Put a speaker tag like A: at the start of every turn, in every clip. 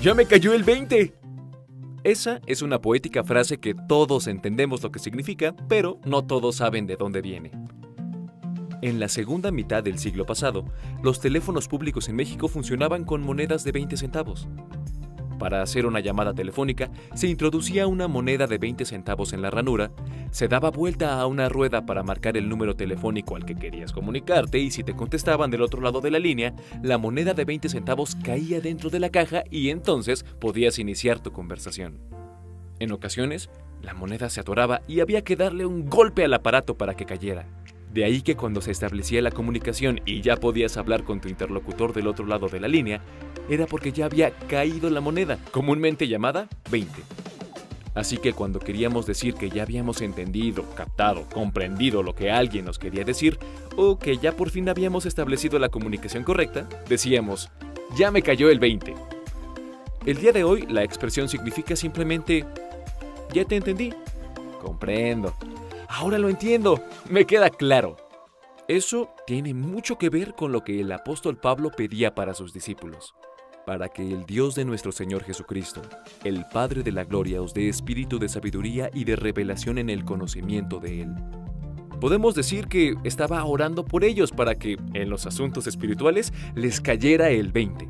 A: ¡Ya me cayó el 20! Esa es una poética frase que todos entendemos lo que significa, pero no todos saben de dónde viene. En la segunda mitad del siglo pasado, los teléfonos públicos en México funcionaban con monedas de 20 centavos. Para hacer una llamada telefónica, se introducía una moneda de 20 centavos en la ranura, se daba vuelta a una rueda para marcar el número telefónico al que querías comunicarte y si te contestaban del otro lado de la línea, la moneda de 20 centavos caía dentro de la caja y entonces podías iniciar tu conversación. En ocasiones, la moneda se atoraba y había que darle un golpe al aparato para que cayera. De ahí que cuando se establecía la comunicación y ya podías hablar con tu interlocutor del otro lado de la línea, era porque ya había caído la moneda, comúnmente llamada 20. Así que cuando queríamos decir que ya habíamos entendido, captado, comprendido lo que alguien nos quería decir, o que ya por fin habíamos establecido la comunicación correcta, decíamos, ya me cayó el 20. El día de hoy la expresión significa simplemente, ya te entendí, comprendo. Ahora lo entiendo, me queda claro. Eso tiene mucho que ver con lo que el apóstol Pablo pedía para sus discípulos. Para que el Dios de nuestro Señor Jesucristo, el Padre de la Gloria, os dé espíritu de sabiduría y de revelación en el conocimiento de Él. Podemos decir que estaba orando por ellos para que, en los asuntos espirituales, les cayera el 20.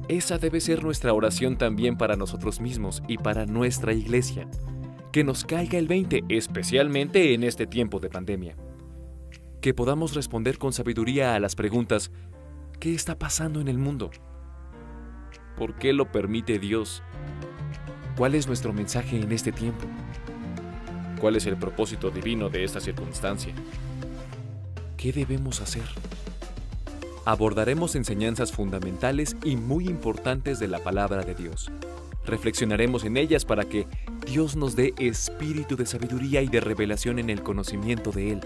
A: Esa debe ser nuestra oración también para nosotros mismos y para nuestra iglesia. Que nos caiga el 20, especialmente en este tiempo de pandemia. Que podamos responder con sabiduría a las preguntas, ¿qué está pasando en el mundo? ¿Por qué lo permite Dios? ¿Cuál es nuestro mensaje en este tiempo? ¿Cuál es el propósito divino de esta circunstancia? ¿Qué debemos hacer? Abordaremos enseñanzas fundamentales y muy importantes de la palabra de Dios. Reflexionaremos en ellas para que Dios nos dé espíritu de sabiduría y de revelación en el conocimiento de Él,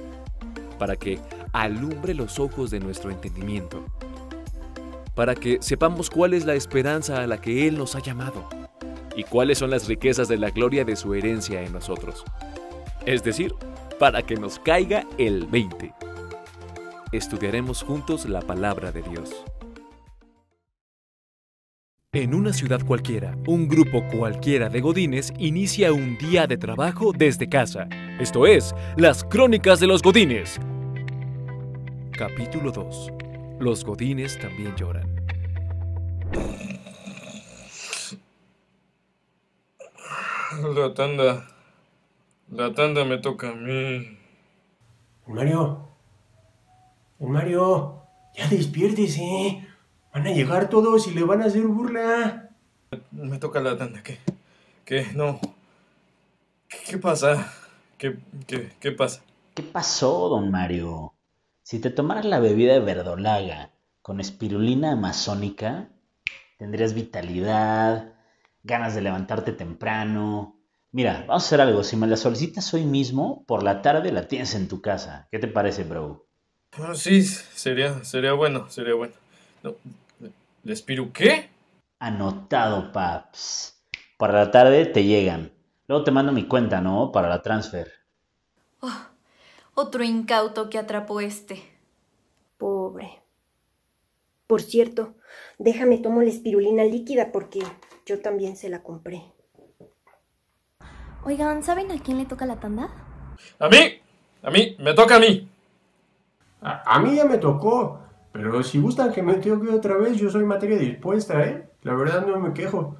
A: para que alumbre los ojos de nuestro entendimiento, para que sepamos cuál es la esperanza a la que Él nos ha llamado y cuáles son las riquezas de la gloria de su herencia en nosotros. Es decir, para que nos caiga el 20. Estudiaremos juntos la palabra de Dios. En una ciudad cualquiera, un grupo cualquiera de godines inicia un día de trabajo desde casa. Esto es, las Crónicas de los Godines. Capítulo 2. Los godines también lloran.
B: La tanda me toca a mí.
C: Mario, ya despiértese. Van a llegar todos y le van a hacer burla.
B: Me toca la tanda, ¿qué? No. ¿Qué pasa? ¿Qué pasa?
D: ¿Qué pasó, don Mario? Si te tomaras la bebida de verdolaga con espirulina amazónica, tendrías vitalidad, ganas de levantarte temprano. Mira, vamos a hacer algo. Si me la solicitas hoy mismo, por la tarde la tienes en tu casa. ¿Qué te parece, bro?
B: Sí, sería bueno. No, ¿el espiru qué?
D: Anotado, paps. Para la tarde te llegan. Luego te mando mi cuenta, ¿no? Para la transfer.
E: Oh, otro incauto que atrapó este.
F: Pobre. Por cierto, déjame tomo la espirulina líquida porque yo también se la compré.
G: Oigan, ¿saben a quién le toca la tanda?
B: ¡A mí! ¡Me toca a mí!
C: A mí ya me tocó, pero si gustan que me toque otra vez, yo soy materia dispuesta, ¿eh? La verdad no me quejo.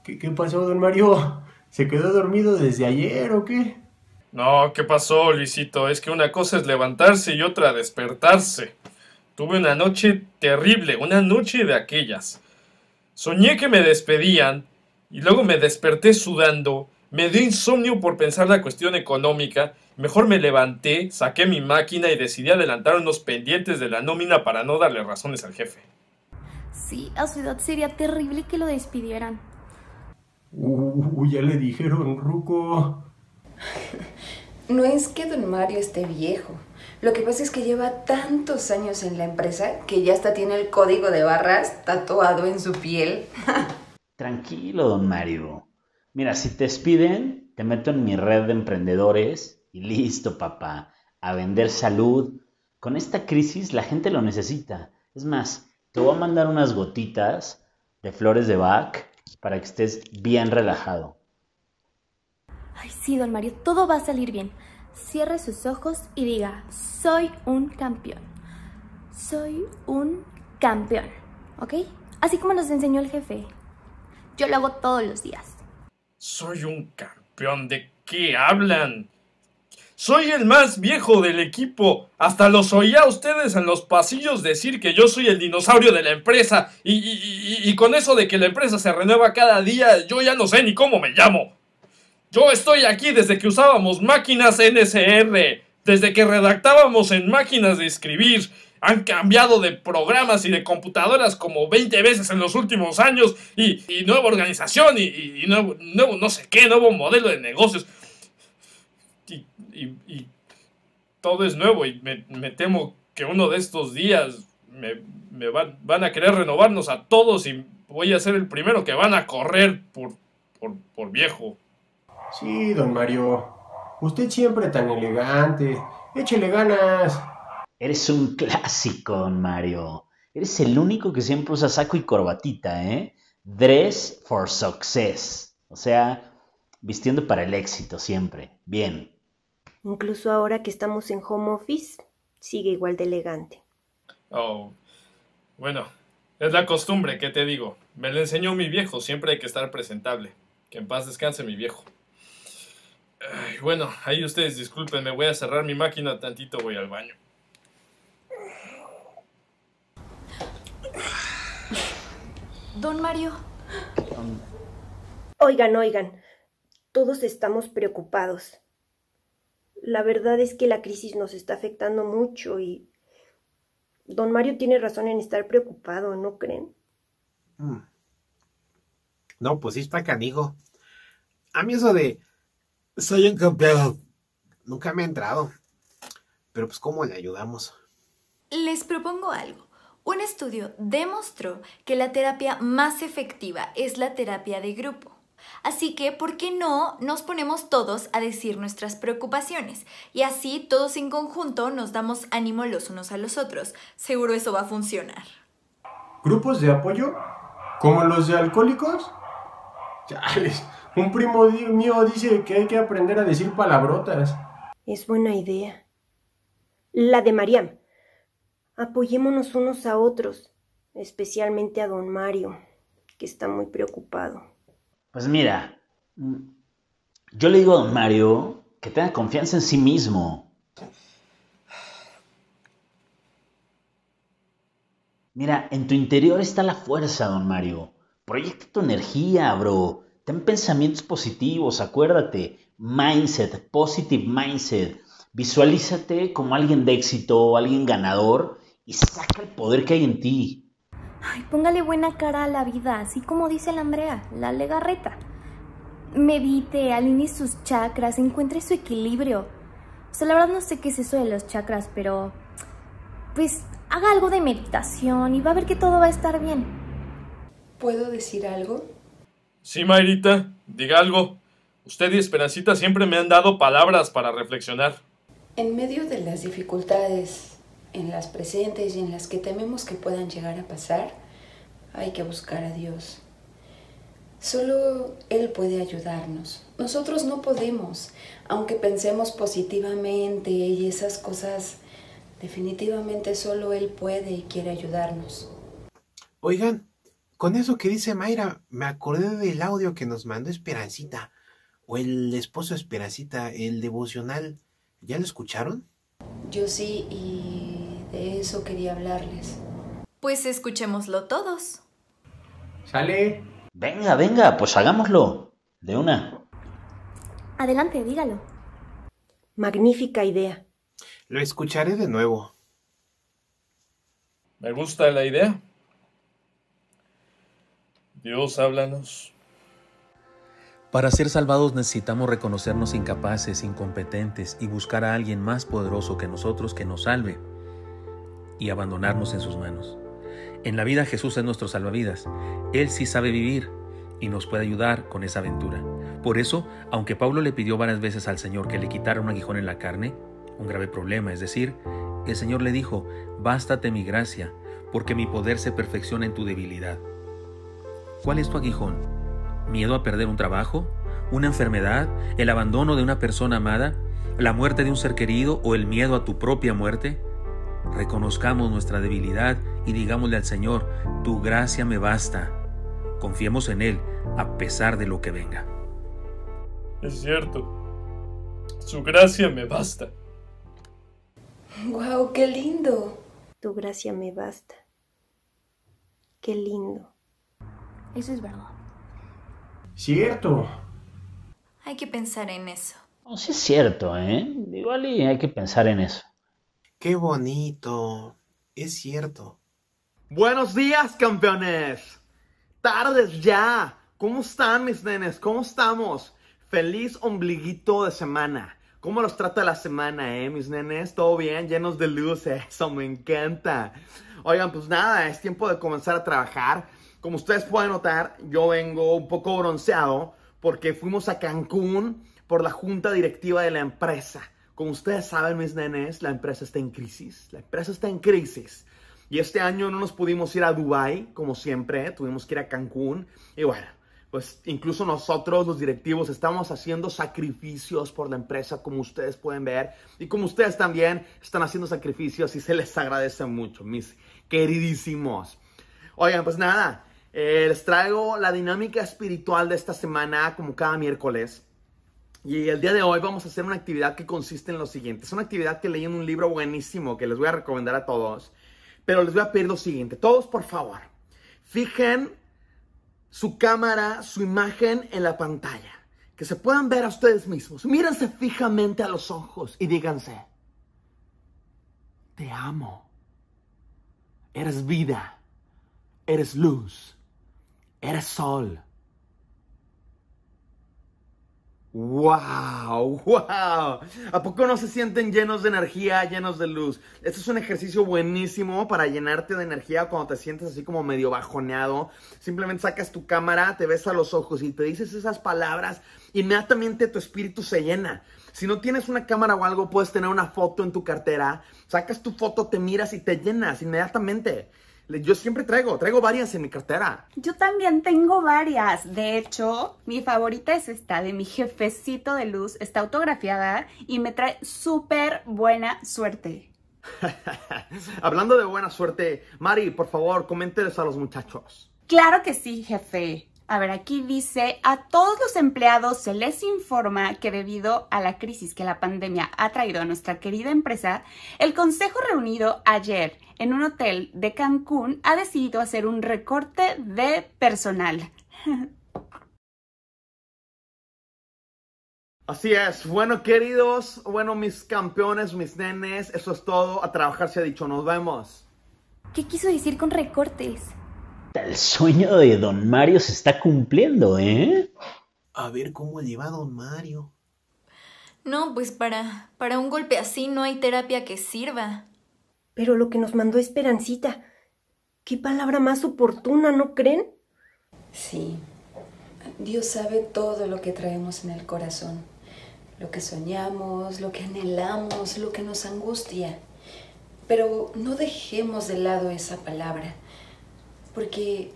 C: ¿Qué pasó, don Mario? ¿Se quedó dormido desde ayer o qué?
B: No, ¿qué pasó, Luisito? Es que una cosa es levantarse y otra despertarse. Tuve una noche terrible, una noche de aquellas. Soñé que me despedían y luego me desperté sudando. Me dio insomnio por pensar la cuestión económica. Mejor me levanté, saqué mi máquina y decidí adelantar unos pendientes de la nómina para no darle razones al jefe.
G: Sí, a su edad sería terrible que lo despidieran.
C: Ya le dijeron, ruco.
H: No es que don Mario esté viejo. Lo que pasa es que lleva tantos años en la empresa que ya hasta tiene el código de barras tatuado en su piel.
D: Tranquilo, don Mario. Mira, si te despiden, te meto en mi red de emprendedores y listo, papá. a vender salud. Con esta crisis la gente lo necesita. Es más, te voy a mandar unas gotitas de flores de Bach para que estés bien relajado.
G: Ay, sí, don Mario, todo va a salir bien. Cierre sus ojos y diga, soy un campeón. Soy un campeón, ¿ok? Así como nos enseñó el jefe. Yo lo hago todos los días.
B: Soy un campeón. ¿De qué hablan? Soy el más viejo del equipo. Hasta los oía a ustedes en los pasillos decir que yo soy el dinosaurio de la empresa. Y con eso de que la empresa se renueva cada día, yo ya no sé ni cómo me llamo. Yo estoy aquí desde que usábamos máquinas NSR, desde que redactábamos en máquinas de escribir. Han cambiado de programas y de computadoras como 20 veces en los últimos años. Y nueva organización y nuevo no sé qué, nuevo modelo de negocios. Y todo es nuevo y me temo que uno de estos días me van a querer renovarnos a todos y voy a ser el primero que van a correr por viejo.
C: Sí, don Mario. Usted siempre tan elegante. Échele ganas.
D: Eres un clásico, don Mario. Eres el único que siempre usa saco y corbatita, ¿eh? Dress for success. O sea, vistiendo para el éxito siempre. Bien.
F: Incluso ahora que estamos en home office, sigue igual de elegante.
B: Oh, bueno, es la costumbre, ¿qué te digo? Me lo enseñó mi viejo, siempre hay que estar presentable. Que en paz descanse mi viejo. Ay, bueno, ahí ustedes disculpen, me voy a cerrar mi máquina tantito, voy al baño.
E: Don Mario.
F: Oigan, todos estamos preocupados. La verdad es que la crisis nos está afectando mucho y don Mario tiene razón en estar preocupado, ¿no creen?
I: No, pues sí está canijo. A mí eso de soy un campeón nunca me ha entrado. Pero pues ¿cómo le ayudamos?
E: Les propongo algo. Un estudio demostró que la terapia más efectiva es la terapia de grupo. Así que, ¿por qué no nos ponemos todos a decir nuestras preocupaciones? Y así, todos en conjunto, nos damos ánimo los unos a los otros. Seguro eso va a funcionar.
C: ¿Grupos de apoyo? ¿Como los de alcohólicos? Chales, un primo mío dice que hay que aprender a decir palabrotas.
F: Es buena idea. La de Mariam. Apoyémonos unos a otros, especialmente a don Mario, que está muy preocupado.
D: Pues mira, yo le digo a don Mario que tenga confianza en sí mismo. Mira, en tu interior está la fuerza, don Mario. Proyecta tu energía, bro. Ten pensamientos positivos, acuérdate. Mindset, positive mindset. Visualízate como alguien de éxito, alguien ganador y saca el poder que hay en ti.
G: Ay, póngale buena cara a la vida, así como dice la Andrea, la Legarreta. Medite, alinee sus chakras, encuentre su equilibrio. O sea, la verdad no sé qué es eso de los chakras, pero pues haga algo de meditación y va a ver que todo va a estar bien.
H: ¿Puedo decir algo?
B: Sí, Mayrita, diga algo. Usted y Esperancita siempre me han dado palabras para reflexionar.
H: En medio de las dificultades, en las presentes y en las que tememos que puedan llegar a pasar, hay que buscar a Dios. Solo Él puede ayudarnos. Nosotros no podemos, aunque pensemos positivamente y esas cosas, definitivamente solo Él puede y quiere ayudarnos.
I: Oigan, con eso que dice Mayra, me acordé del audio que nos mandó Esperancita, o el esposo de Esperancita, el devocional. ¿Ya lo escucharon?
H: Yo sí, y de eso quería hablarles.
E: Pues escuchémoslo todos.
C: ¿Sale?
D: Venga, pues hagámoslo. De una.
G: Adelante, dígalo.
F: Magnífica idea.
I: Lo escucharé de nuevo.
B: Me gusta la idea. Dios, háblanos.
A: Para ser salvados necesitamos reconocernos incapaces, incompetentes y buscar a alguien más poderoso que nosotros que nos salve y abandonarnos en sus manos. En la vida Jesús es nuestro salvavidas. Él sí sabe vivir y nos puede ayudar con esa aventura. Por eso, aunque Pablo le pidió varias veces al Señor que le quitara un aguijón en la carne,
J: un grave problema, es decir, el Señor le dijo: bástate mi gracia, porque mi poder se perfecciona en tu debilidad. ¿Cuál es tu aguijón? ¿Miedo a perder un trabajo? ¿Una enfermedad? ¿El abandono de una persona amada? ¿La muerte de un ser querido o el miedo a tu propia muerte? Reconozcamos nuestra debilidad y digámosle al Señor: tu gracia me basta. Confiemos en Él a pesar de lo que venga.
B: Es cierto. Su gracia me basta.
H: ¡Guau, qué lindo!
F: Tu gracia me basta. Qué lindo.
G: Eso es verdad.
C: Cierto.
E: Hay que pensar en eso.
D: No, sí es cierto, ¿eh? Igual y hay que pensar en eso.
I: Qué bonito. Es cierto.
K: Buenos días, campeones. Tardes ya. ¿Cómo están, mis nenes? ¿Cómo estamos? Feliz ombliguito de semana. ¿Cómo los trata la semana, mis nenes? ¿Todo bien? Llenos de luz, eso me encanta. Oigan, pues nada, es tiempo de comenzar a trabajar. Como ustedes pueden notar, yo vengo un poco bronceado porque fuimos a Cancún por la junta directiva de la empresa. Como ustedes saben, mis nenes, la empresa está en crisis. La empresa está en crisis. Y este año no nos pudimos ir a Dubái, como siempre. Tuvimos que ir a Cancún. Y bueno, pues incluso nosotros, los directivos, estamos haciendo sacrificios por la empresa, como ustedes pueden ver. Y como ustedes también están haciendo sacrificios y se les agradece mucho, mis queridísimos. Oigan, pues nada, les traigo la dinámica espiritual de esta semana, como cada miércoles. Y el día de hoy vamos a hacer una actividad que consiste en lo siguiente. Es una actividad que leí en un libro buenísimo que les voy a recomendar a todos. Pero les voy a pedir lo siguiente. Todos, por favor, fijen su cámara, su imagen en la pantalla. Que se puedan ver a ustedes mismos. Mírense fijamente a los ojos y díganse: te amo. Eres vida. Eres luz. Eres sol. ¡Wow! ¡Wow! ¿A poco no se sienten llenos de energía, llenos de luz? Este es un ejercicio buenísimo para llenarte de energía cuando te sientes así como medio bajoneado. Simplemente sacas tu cámara, te ves a los ojos y te dices esas palabras. Inmediatamente tu espíritu se llena. Si no tienes una cámara o algo, puedes tener una foto en tu cartera. Sacas tu foto, te miras y te llenas inmediatamente. Yo siempre traigo varias en mi cartera.
L: Yo también tengo varias. De hecho, mi favorita es esta de mi jefecito de luz. Está autografiada y me trae súper buena suerte.
K: Hablando de buena suerte, Mari, por favor, coménteles a los muchachos.
L: Claro que sí, jefe. A ver, aquí dice: a todos los empleados se les informa que debido a la crisis que la pandemia ha traído a nuestra querida empresa, el consejo reunido ayer en un hotel de Cancún ha decidido hacer un recorte de personal.
K: Así es. Bueno, queridos, mis campeones, mis nenes, eso es todo. A trabajar se ha dicho. Nos vemos.
G: ¿Qué quiso decir con recortes?
D: El sueño de Don Mario se está cumpliendo, ¿eh?
I: A ver cómo le va a Don Mario.
E: No, pues para un golpe así no hay terapia que sirva.
F: Pero lo que nos mandó Esperancita, qué palabra más oportuna, ¿no creen?
H: Sí, Dios sabe todo lo que traemos en el corazón, lo que soñamos, lo que anhelamos, lo que nos angustia. Pero no dejemos de lado esa palabra, porque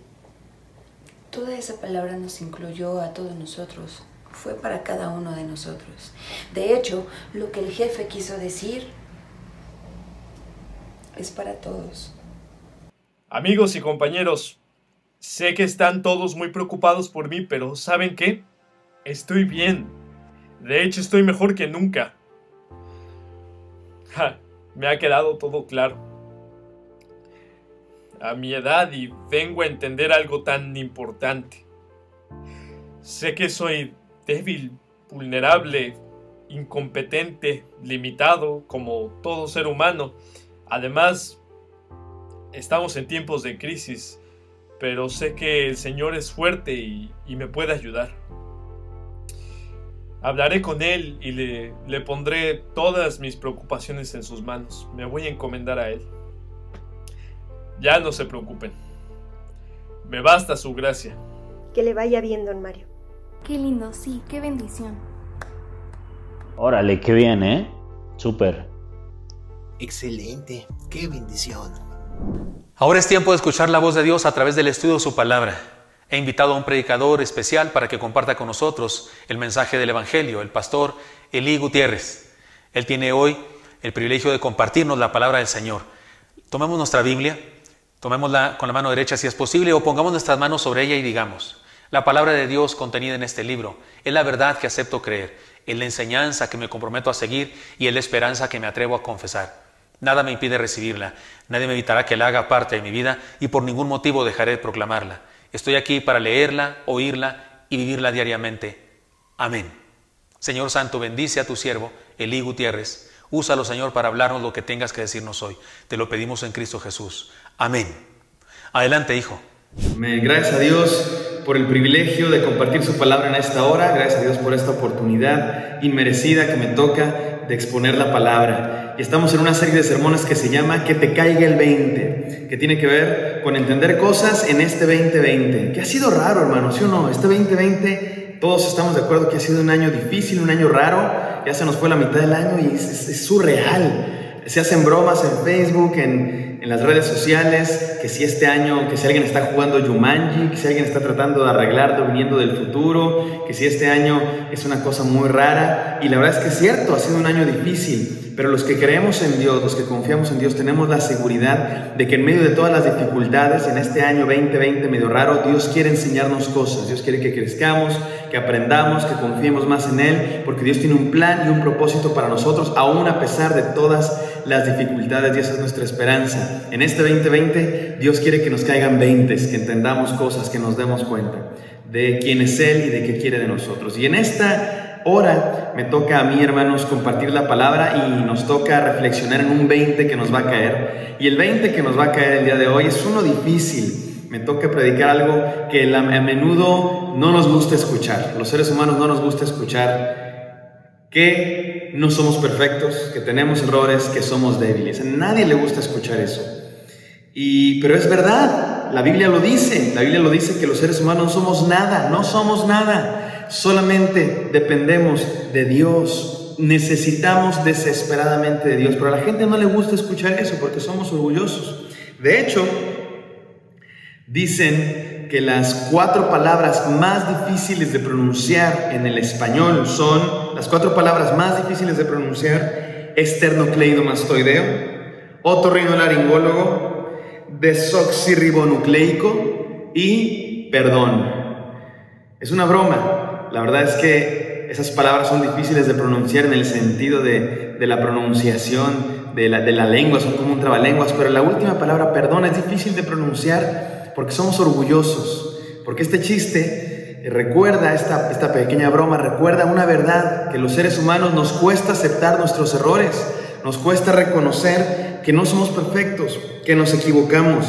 H: toda esa palabra nos incluyó a todos nosotros, fue para cada uno de nosotros. De hecho, lo que el jefe quiso decir es para todos.
B: Amigos y compañeros, sé que están todos muy preocupados por mí, pero ¿saben qué? Estoy bien. De hecho, estoy mejor que nunca. Me ha quedado todo claro. A mi edad y vengo a entender algo tan importante. Sé que soy débil, vulnerable, incompetente, limitado, como todo ser humano. Además, estamos en tiempos de crisis, pero sé que el Señor es fuerte y me puede ayudar. Hablaré con Él y le pondré todas mis preocupaciones en sus manos. Me voy a encomendar a Él. Ya no se preocupen. Me basta su gracia.
F: Que le vaya bien, Don Mario.
G: Qué lindo, sí, qué bendición.
D: Órale, qué bien, ¿eh? Súper.
I: Excelente, qué bendición.
J: Ahora es tiempo de escuchar la voz de Dios a través del estudio de su palabra. He invitado a un predicador especial para que comparta con nosotros el mensaje del Evangelio, el pastor Elí Gutiérrez. Él tiene hoy el privilegio de compartirnos la palabra del Señor. Tomemos nuestra Biblia, tomémosla con la mano derecha si es posible, o pongamos nuestras manos sobre ella y digamos: la palabra de Dios contenida en este libro es la verdad que acepto creer, es la enseñanza que me comprometo a seguir y es la esperanza que me atrevo a confesar. Nada me impide recibirla, nadie me evitará que la haga parte de mi vida y por ningún motivo dejaré de proclamarla. Estoy aquí para leerla, oírla y vivirla diariamente. Amén. Señor Santo, bendice a tu siervo, Elí Gutiérrez. Úsalo, Señor, para hablarnos lo que tengas que decirnos hoy. Te lo pedimos en Cristo Jesús. Amén. Adelante, hijo.
M: Amén. Gracias a Dios por el privilegio de compartir su palabra en esta hora. Gracias a Dios por esta oportunidad inmerecida que me toca de exponer la palabra. Y estamos en una serie de sermones que se llama Que te caiga el 20, que tiene que ver con entender cosas en este 2020, que ha sido raro, hermano, ¿sí o no? Este 2020, todos estamos de acuerdo que ha sido un año difícil, un año raro. Ya se nos fue la mitad del año y es surreal. Se hacen bromas en Facebook, en las redes sociales, que si este año, que si alguien está jugando Jumanji, que si alguien está tratando de arreglarlo viniendo del futuro, que si este año es una cosa muy rara. Y la verdad es que es cierto, ha sido un año difícil, pero los que creemos en Dios, los que confiamos en Dios, tenemos la seguridad de que en medio de todas las dificultades, en este año 2020 medio raro, Dios quiere enseñarnos cosas. Dios quiere que crezcamos, que aprendamos, que confiemos más en Él, porque Dios tiene un plan y un propósito para nosotros, aún a pesar de todas las dificultades, y esa es nuestra esperanza. En este 2020, Dios quiere que nos caigan 20s, que entendamos cosas, que nos demos cuenta de quién es Él y de qué quiere de nosotros. Y en esta hora me toca a mí, hermanos, compartir la palabra y nos toca reflexionar en un 20 que nos va a caer. Y el 20 que nos va a caer el día de hoy es uno difícil. Me toca predicar algo que a menudo no nos gusta escuchar. Los seres humanos no nos gusta escuchar que no somos perfectos, que tenemos errores, que somos débiles. A nadie le gusta escuchar eso. Pero es verdad, la Biblia lo dice. La Biblia lo dice que los seres humanos no somos nada, no somos nada. Solamente dependemos de Dios. Necesitamos desesperadamente de Dios. Pero a la gente no le gusta escuchar eso porque somos orgullosos. De hecho, dicen que las 4 palabras más difíciles de pronunciar en el español son, las 4 palabras más difíciles de pronunciar: esternocleidomastoideo, otorrinolaringólogo, desoxirribonucleico y perdón. Es una broma. La verdad es que esas palabras son difíciles de pronunciar en el sentido de la pronunciación de la lengua, son como un trabalenguas, pero la última palabra, perdón, es difícil de pronunciar porque somos orgullosos, porque este chiste recuerda, esta pequeña broma recuerda una verdad, que los seres humanos nos cuesta aceptar nuestros errores, nos cuesta reconocer que no somos perfectos, que nos equivocamos,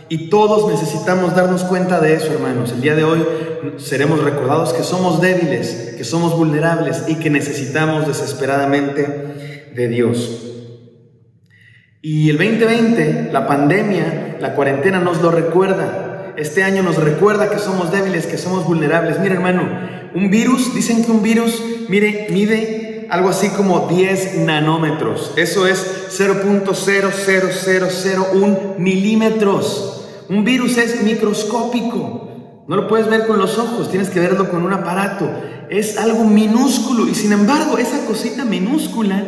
M: y todos necesitamos darnos cuenta de eso, hermanos. El día de hoy seremos recordados que somos débiles, que somos vulnerables y que necesitamos desesperadamente de Dios. Y el 2020, la pandemia, la cuarentena nos lo recuerda. Este año nos recuerda que somos débiles, que somos vulnerables. Mira, hermano, un virus, dicen que un virus, mide algo así como 10 nanómetros. Eso es 0.00001 milímetros. Un virus es microscópico. No lo puedes ver con los ojos, tienes que verlo con un aparato. Es algo minúsculo y sin embargo esa cosita minúscula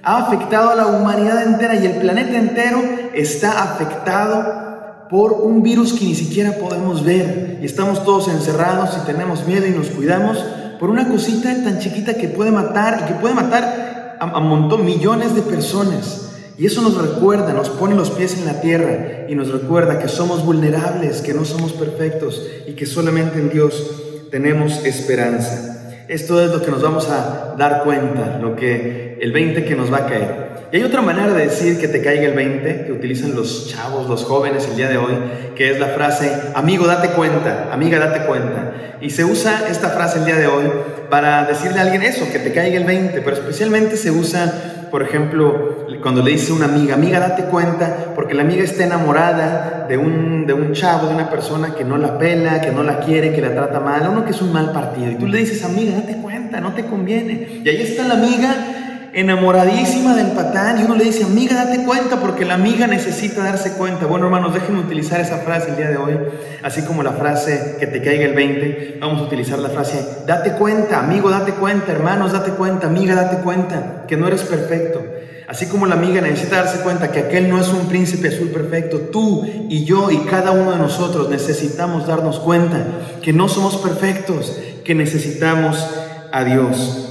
M: ha afectado a la humanidad entera y el planeta entero está afectado por un virus que ni siquiera podemos ver. Y estamos todos encerrados y tenemos miedo y nos cuidamos por una cosita tan chiquita que puede matar y que puede matar a millones de personas. Y eso nos recuerda, nos pone los pies en la tierra y nos recuerda que somos vulnerables, que no somos perfectos y que solamente en Dios tenemos esperanza. Esto es lo que nos vamos a dar cuenta, el 20 que nos va a caer. Y hay otra manera de decir que te caiga el 20 que utilizan los chavos, los jóvenes el día de hoy, que es la frase: amigo, date cuenta, amiga, date cuenta. Y se usa esta frase el día de hoy para decirle a alguien eso, que te caiga el 20, pero especialmente se usa, por ejemplo, cuando le dice a una amiga: amiga, date cuenta, porque la amiga está enamorada de un chavo, de una persona que no la pela, que no la quiere, que la trata mal, uno que es un mal partido. Y tú le dices: amiga, date cuenta, no te conviene. Y ahí está la amiga enamoradísima del patán y uno le dice, amiga, date cuenta, porque la amiga necesita darse cuenta. Bueno, hermanos, déjenme utilizar esa frase el día de hoy, así como la frase que te caiga el 20, vamos a utilizar la frase, date cuenta, amigo, date cuenta, hermanos, date cuenta, amiga, date cuenta, que no eres perfecto. Así como la amiga necesita darse cuenta que aquel no es un príncipe azul perfecto, tú y yo y cada uno de nosotros necesitamos darnos cuenta que no somos perfectos, que necesitamos a Dios.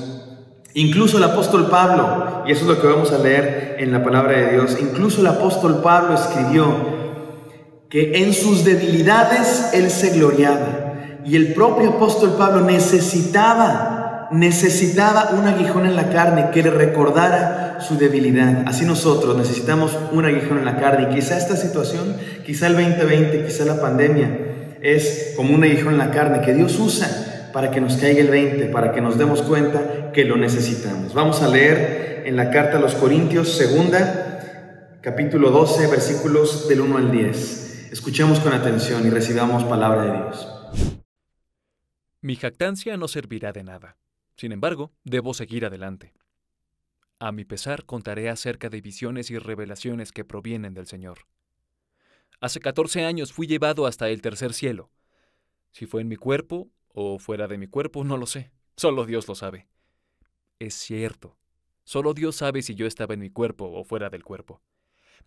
M: Incluso el apóstol Pablo, y eso es lo que vamos a leer en la palabra de Dios, incluso el apóstol Pablo escribió que en sus debilidades él se gloriaba. Y el propio apóstol Pablo necesitaba un aguijón en la carne que le recordara su debilidad. Así nosotros necesitamos un aguijón en la carne. Y quizá esta situación, quizá el 2020, quizá la pandemia, es como un aguijón en la carne que Dios usa para que nos caiga el 20, para que nos demos cuenta que lo necesitamos. Vamos a leer en la carta a los Corintios, segunda, capítulo 12, versículos del 1 al 10. Escuchemos con atención y recibamos palabra de Dios.
A: Mi jactancia no servirá de nada. Sin embargo, debo seguir adelante. A mi pesar contaré acerca de visiones y revelaciones que provienen del Señor. Hace 14 años fui llevado hasta el tercer cielo. Si fue en mi cuerpo o fuera de mi cuerpo, no lo sé. Solo Dios lo sabe. Es cierto. Solo Dios sabe si yo estaba en mi cuerpo o fuera del cuerpo.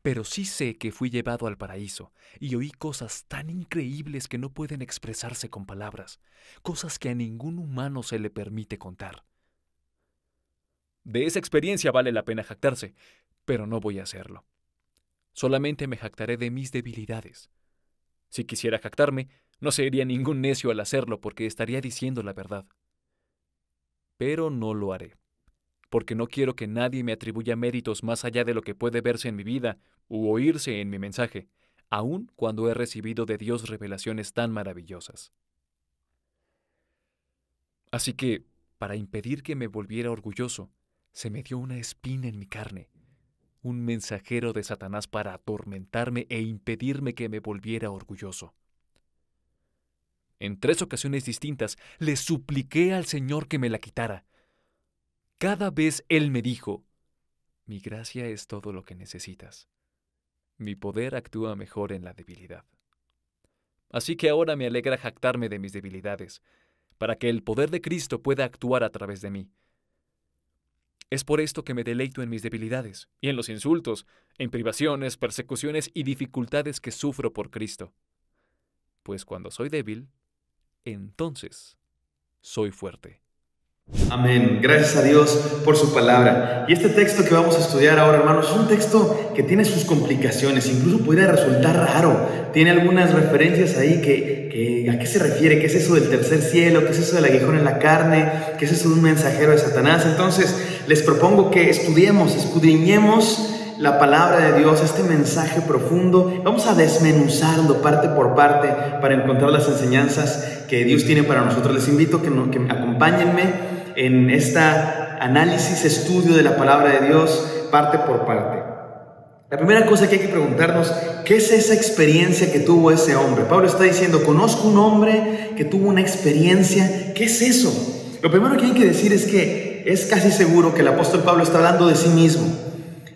A: Pero sí sé que fui llevado al paraíso y oí cosas tan increíbles que no pueden expresarse con palabras, cosas que a ningún humano se le permite contar. De esa experiencia vale la pena jactarse, pero no voy a hacerlo. Solamente me jactaré de mis debilidades. Si quisiera jactarme, no sería ningún necio al hacerlo porque estaría diciendo la verdad. Pero no lo haré, porque no quiero que nadie me atribuya méritos más allá de lo que puede verse en mi vida u oírse en mi mensaje, aun cuando he recibido de Dios revelaciones tan maravillosas. Así que, para impedir que me volviera orgulloso, se me dio una espina en mi carne, un mensajero de Satanás para atormentarme e impedirme que me volviera orgulloso. En 3 ocasiones distintas le supliqué al Señor que me la quitara. Cada vez Él me dijo, mi gracia es todo lo que necesitas. Mi poder actúa mejor en la debilidad. Así que ahora me alegra jactarme de mis debilidades, para que el poder de Cristo pueda actuar a través de mí. Es por esto que me deleito en mis debilidades, y en los insultos, en privaciones, persecuciones y dificultades que sufro por Cristo. Pues cuando soy débil, entonces soy fuerte.
M: Amén. Gracias a Dios por su palabra. Y este texto que vamos a estudiar ahora, hermanos, es un texto que tiene sus complicaciones, incluso podría resultar raro. Tiene algunas referencias ahí que ¿a qué se refiere? ¿Qué es eso del tercer cielo? ¿Qué es eso del aguijón en la carne? ¿Qué es eso de un mensajero de Satanás? Entonces, les propongo que escudriñemos la palabra de Dios, este mensaje profundo. Vamos a desmenuzarlo parte por parte para encontrar las enseñanzas que Dios tiene para nosotros. Les invito a que acompáñenme en este análisis, estudio de la palabra de Dios, parte por parte. La primera cosa que hay que preguntarnos, ¿qué es esa experiencia que tuvo ese hombre? Pablo está diciendo, conozco un hombre que tuvo una experiencia. ¿Qué es eso? Lo primero que hay que decir es que es casi seguro que el apóstol Pablo está hablando de sí mismo.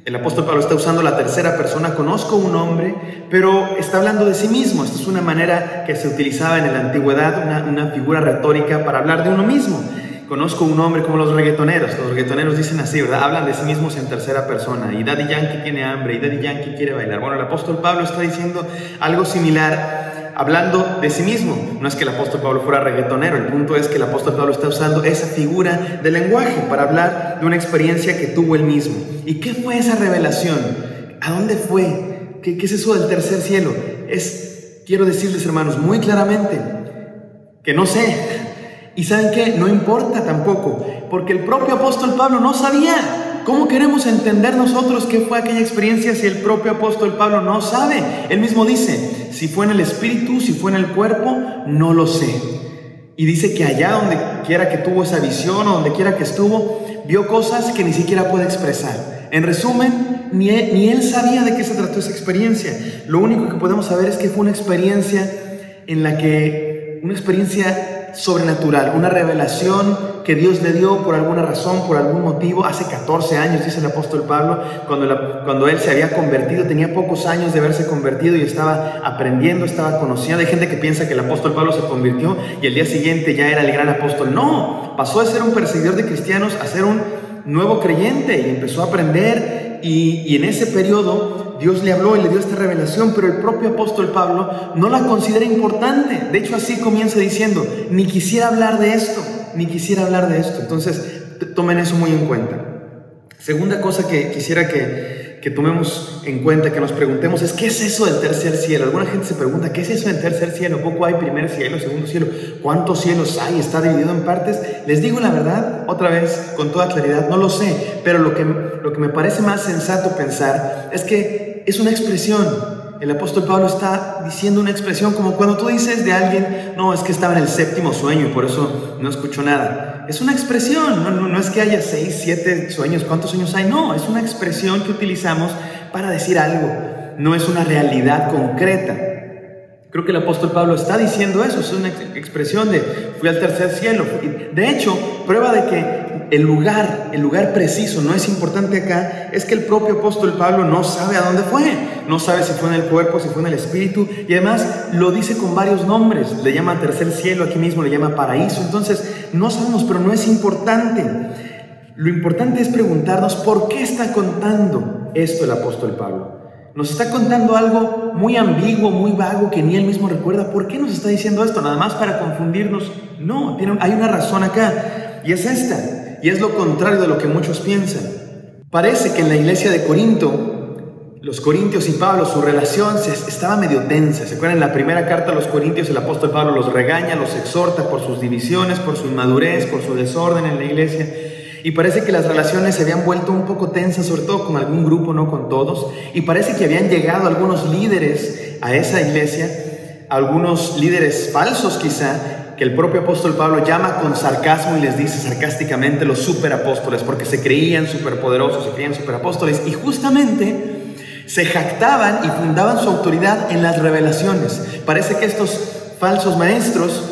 M: El apóstol Pablo está usando la tercera persona, conozco un hombre, pero está hablando de sí mismo. Esta es una manera que se utilizaba en la antigüedad, una figura retórica para hablar de uno mismo. Conozco un hombre, como los reggaetoneros. Los reggaetoneros dicen así, ¿verdad? Hablan de sí mismos en tercera persona. Y Daddy Yankee tiene hambre, y Daddy Yankee quiere bailar. Bueno, el apóstol Pablo está diciendo algo similar, hablando de sí mismo. No es que el apóstol Pablo fuera reggaetonero, el punto es que el apóstol Pablo está usando esa figura de lenguaje para hablar de una experiencia que tuvo él mismo. ¿Y qué fue esa revelación? ¿A dónde fue? ¿Qué es eso del tercer cielo? Quiero decirles, hermanos, muy claramente que no sé. ¿Y saben qué? No importa tampoco, porque el propio apóstol Pablo no sabía. ¿Cómo queremos entender nosotros qué fue aquella experiencia si el propio apóstol Pablo no sabe? Él mismo dice, si fue en el espíritu, si fue en el cuerpo, no lo sé. Y dice que allá donde quiera que tuvo esa visión o donde quiera que estuvo, vio cosas que ni siquiera puede expresar. En resumen, ni él sabía de qué se trató esa experiencia. Lo único que podemos saber es que fue una experiencia sobrenatural, una revelación que Dios le dio por alguna razón, por algún motivo. Hace 14 años, dice el apóstol Pablo, cuando él se había convertido, tenía pocos años de haberse convertido y estaba aprendiendo, estaba conociendo. Hay gente que piensa que el apóstol Pablo se convirtió y el día siguiente ya era el gran apóstol. No, pasó de ser un perseguidor de cristianos a ser un nuevo creyente y empezó a aprender, y en ese periodo Dios le habló y le dio esta revelación, pero el propio apóstol Pablo no la considera importante. De hecho, así comienza diciendo: ni quisiera hablar de esto, ni quisiera hablar de esto. Entonces, tomen eso muy en cuenta. Segunda cosa que quisiera que tomemos en cuenta, que nos preguntemos, es ¿qué es eso del tercer cielo? Alguna gente se pregunta, ¿qué es eso del tercer cielo? ¿Poco hay primer cielo, segundo cielo? ¿Cuántos cielos hay? ¿Está dividido en partes? Les digo la verdad, otra vez, con toda claridad, no lo sé, pero lo que me parece más sensato pensar es que es una expresión. El apóstol Pablo está diciendo una expresión, como cuando tú dices de alguien: no, es que estaba en el séptimo sueño y por eso no escuchó nada. Es una expresión, no es que haya 6, 7 sueños. ¿Cuántos sueños hay? No, es una expresión que utilizamos para decir algo. No es una realidad concreta. Creo que el apóstol Pablo está diciendo eso. Es una expresión de fui al tercer cielo. De hecho, prueba de que el lugar preciso no es importante acá, es que el propio apóstol Pablo no sabe a dónde fue. No sabe si fue en el cuerpo, si fue en el espíritu, y además lo dice con varios nombres. Le llama tercer cielo, aquí mismo le llama paraíso. Entonces no sabemos, pero no es importante. Lo importante es preguntarnos por qué está contando esto el apóstol Pablo. Nos está contando algo muy ambiguo, muy vago, que ni él mismo recuerda. ¿Por qué nos está diciendo esto? ¿Nada más para confundirnos? No, hay una razón acá, y es esta. Y es lo contrario de lo que muchos piensan. Parece que en la iglesia de Corinto, los corintios y Pablo, su relación estaba medio tensa. ¿Se acuerdan? En la primera carta a los corintios, el apóstol Pablo los regaña, los exhorta por sus divisiones, por su inmadurez, por su desorden en la iglesia. Y parece que las relaciones se habían vuelto un poco tensas, sobre todo con algún grupo, no con todos. Y parece que habían llegado algunos líderes a esa iglesia, algunos líderes falsos quizá, que el propio apóstol Pablo llama con sarcasmo y les dice sarcásticamente los superapóstoles, porque se creían superpoderosos, se creían superapóstoles, y justamente se jactaban y fundaban su autoridad en las revelaciones. Parece que estos falsos maestros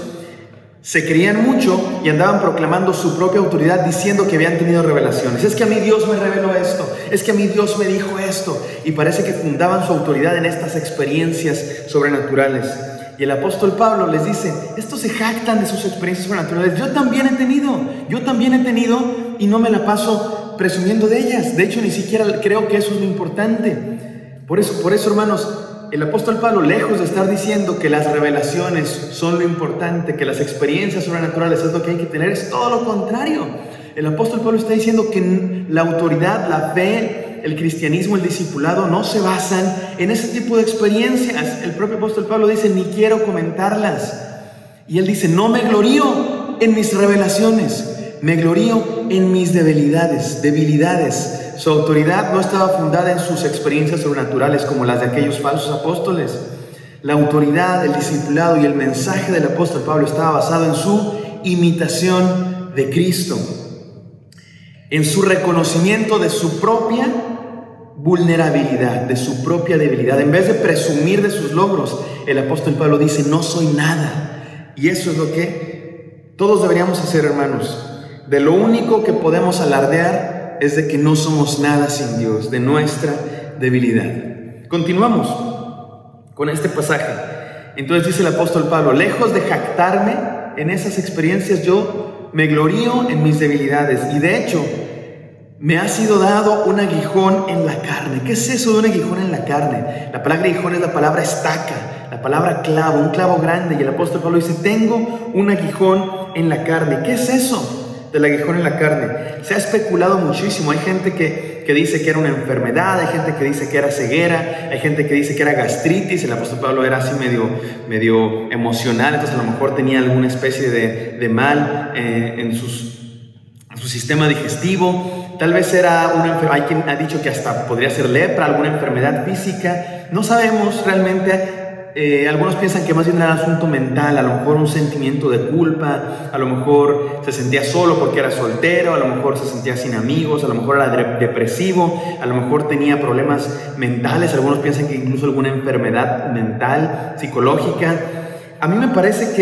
M: se creían mucho y andaban proclamando su propia autoridad, diciendo que habían tenido revelaciones. Es que a mí Dios me reveló esto, es que a mí Dios me dijo esto, y parece que fundaban su autoridad en estas experiencias sobrenaturales. Y el apóstol Pablo les dice: estos se jactan de sus experiencias sobrenaturales. Yo también he tenido y no me la paso presumiendo de ellas. De hecho, ni siquiera creo que eso es lo importante. Por eso, hermanos, el apóstol Pablo, lejos de estar diciendo que las revelaciones son lo importante, que las experiencias sobrenaturales es lo que hay que tener, es todo lo contrario. El apóstol Pablo está diciendo que la autoridad, la fe, el cristianismo, el discipulado no se basan en ese tipo de experiencias. El propio apóstol Pablo dice: ni quiero comentarlas. Y él dice: no me glorío en mis revelaciones, me glorío en mis debilidades. Su autoridad no estaba fundada en sus experiencias sobrenaturales como las de aquellos falsos apóstoles. La autoridad, el discipulado y el mensaje del apóstol Pablo estaba basado en su imitación de Cristo, en su reconocimiento de su propia vulnerabilidad, de su propia debilidad. En vez de presumir de sus logros, el apóstol Pablo dice: no soy nada. Y eso es lo que todos deberíamos hacer, hermanos. De lo único que podemos alardear es de que no somos nada sin Dios, de nuestra debilidad. Continuamos con este pasaje. Entonces dice el apóstol Pablo: lejos de jactarme en esas experiencias, yo me glorío en mis debilidades. Y de hecho, me ha sido dado un aguijón en la carne. ¿Qué es eso de un aguijón en la carne? La palabra aguijón es la palabra estaca, la palabra clavo, un clavo grande. Y el apóstol Pablo dice: tengo un aguijón en la carne. ¿Qué es eso del aguijón en la carne? Se ha especulado muchísimo. Hay gente que dice que era una enfermedad, hay gente que dice que era ceguera, hay gente que dice que era gastritis. El apóstol Pablo era así medio emocional, entonces a lo mejor tenía alguna especie de mal en su sistema digestivo. Tal vez era hay quien ha dicho que hasta podría ser lepra, alguna enfermedad física. No sabemos realmente. Algunos piensan que más bien era un asunto mental, a lo mejor un sentimiento de culpa, a lo mejor se sentía solo porque era soltero, a lo mejor se sentía sin amigos, a lo mejor era depresivo, a lo mejor tenía problemas mentales. Algunos piensan que incluso alguna enfermedad mental, psicológica. A mí me parece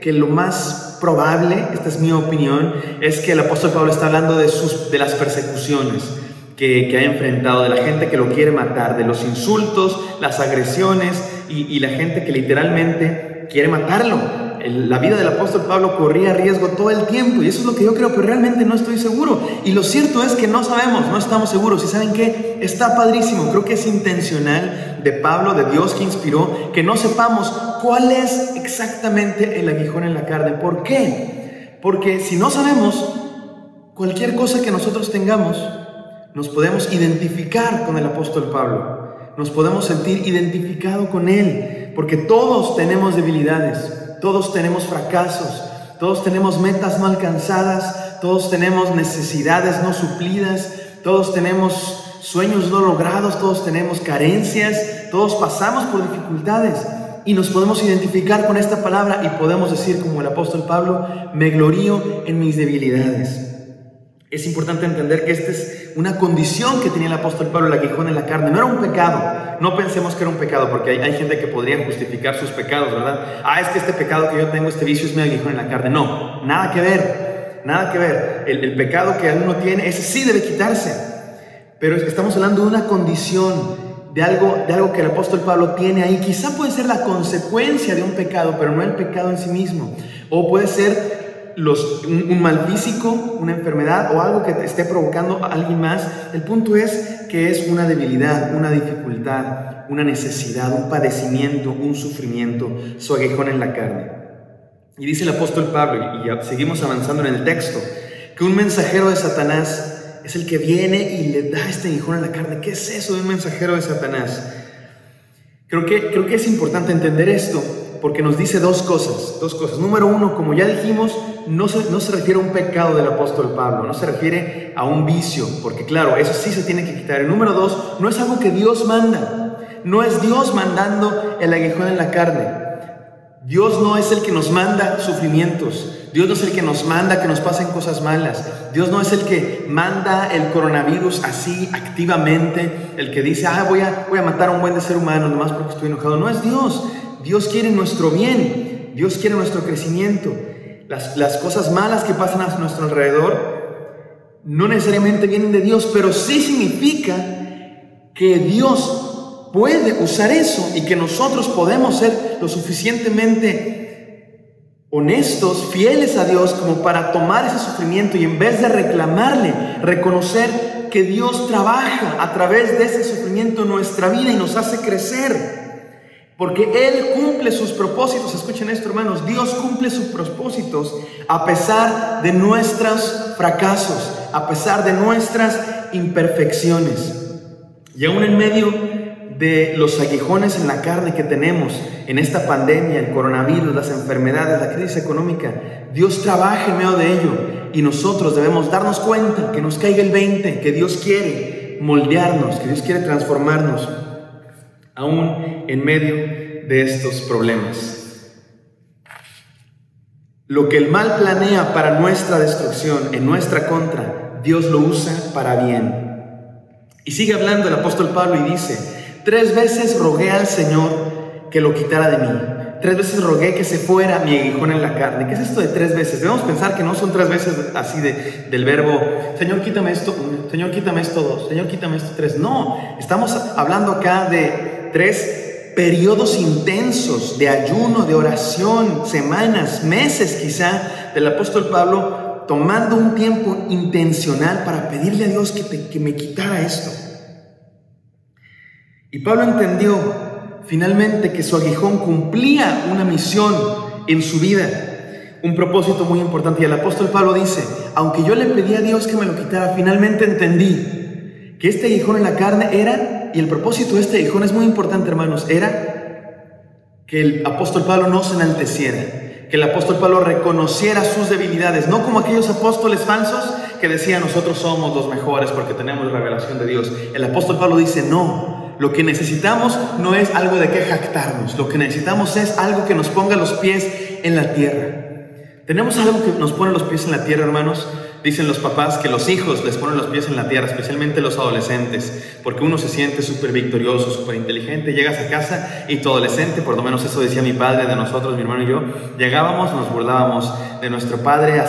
M: que lo más probable, esta es mi opinión, es que el apóstol Pablo está hablando de las persecuciones que ha enfrentado, de la gente que lo quiere matar, de los insultos, las agresiones y la gente que literalmente quiere matarlo. La vida del apóstol Pablo corría riesgo todo el tiempo, y eso es lo que yo creo, pero realmente no estoy seguro. Y lo cierto es que no sabemos, no estamos seguros. ¿Y saben qué? Está padrísimo. Creo que es intencional de Pablo, de Dios que inspiró, que no sepamos cuál es exactamente el aguijón en la carne. ¿Por qué? Porque si no sabemos, cualquier cosa que nosotros tengamos, nos podemos identificar con el apóstol Pablo. Nos podemos sentir identificados con él, porque todos tenemos debilidades. Todos tenemos fracasos, todos tenemos metas no alcanzadas, todos tenemos necesidades no suplidas, todos tenemos sueños no logrados, todos tenemos carencias, todos pasamos por dificultades y nos podemos identificar con esta palabra y podemos decir como el apóstol Pablo, me glorío en mis debilidades. Es importante entender que esta es una condición que tenía el apóstol Pablo, el aguijón en la carne. No era un pecado. No pensemos que era un pecado, porque hay gente que podría justificar sus pecados, ¿verdad? Es que este pecado que yo tengo, este vicio es mi aguijón en la carne. No, nada que ver. Nada que ver. El pecado que uno tiene, ese sí debe quitarse. Pero estamos hablando de una condición, de algo que el apóstol Pablo tiene ahí. Quizá puede ser la consecuencia de un pecado, pero no el pecado en sí mismo. O puede ser un mal físico, una enfermedad o algo que te esté provocando a alguien más. El punto es que es una debilidad, una dificultad, una necesidad, un padecimiento, un sufrimiento, su aguijón en la carne. Y dice el apóstol Pablo, y seguimos avanzando en el texto, que un mensajero de Satanás es el que viene y le da este aguijón en la carne. ¿Qué es eso de un mensajero de Satanás? Creo que es importante entender esto, porque nos dice dos cosas. Número uno, como ya dijimos, no se refiere a un pecado del apóstol Pablo, no se refiere a un vicio, porque claro, eso sí se tiene que quitar. Y número dos, no es algo que Dios manda, no es Dios mandando el aguijón en la carne. Dios no es el que nos manda sufrimientos, Dios no es el que nos manda que nos pasen cosas malas, Dios no es el que manda el coronavirus así activamente, el que dice, voy a matar a un buen ser humano nomás porque estoy enojado. No es Dios. Dios quiere nuestro bien, Dios quiere nuestro crecimiento. Las cosas malas que pasan a nuestro alrededor no necesariamente vienen de Dios, pero sí significa que Dios puede usar eso y que nosotros podemos ser lo suficientemente honestos, fieles a Dios como para tomar ese sufrimiento y en vez de reclamarle, reconocer que Dios trabaja a través de ese sufrimiento en nuestra vida y nos hace crecer. Porque Él cumple sus propósitos. Escuchen esto, hermanos. Dios cumple sus propósitos a pesar de nuestros fracasos, a pesar de nuestras imperfecciones. Y aún en medio de los aguijones en la carne que tenemos en esta pandemia, el coronavirus, las enfermedades, la crisis económica, Dios trabaja en medio de ello. Y nosotros debemos darnos cuenta, que nos caiga el 20, que Dios quiere moldearnos, que Dios quiere transformarnos, aún en medio de estos problemas. Lo que el mal planea para nuestra destrucción, en nuestra contra, Dios lo usa para bien. Y sigue hablando el apóstol Pablo y dice, 3 veces rogué al Señor que lo quitara de mí. 3 veces rogué que se fuera mi aguijón en la carne. ¿Qué es esto de 3 veces? Debemos pensar que no son 3 veces así del verbo, Señor, quítame esto, Señor, quítame esto 2, Señor, quítame esto 3. No, estamos hablando acá de 3 periodos intensos de ayuno, de oración, semanas, meses quizá, del apóstol Pablo tomando un tiempo intencional para pedirle a Dios que me quitara esto. Y Pablo entendió finalmente que su aguijón cumplía una misión en su vida, un propósito muy importante. Y el apóstol Pablo dice, aunque yo le pedí a Dios que me lo quitara, finalmente entendí que este aguijón en la carne era... Y el propósito de este aguijón es muy importante, hermanos, era que el apóstol Pablo no se enalteciera, que el apóstol Pablo reconociera sus debilidades, no como aquellos apóstoles falsos que decían nosotros somos los mejores porque tenemos la revelación de Dios. El apóstol Pablo dice, no, lo que necesitamos no es algo de que jactarnos, lo que necesitamos es algo que nos ponga los pies en la tierra. Tenemos algo que nos pone los pies en la tierra, hermanos, Dicen los papás que los hijos les ponen los pies en la tierra, especialmente los adolescentes, porque uno se siente súper victorioso, súper inteligente. Llegas a casa y tu adolescente, por lo menos eso decía mi padre de nosotros, mi hermano y yo, llegábamos, nos burlábamos de nuestro padre,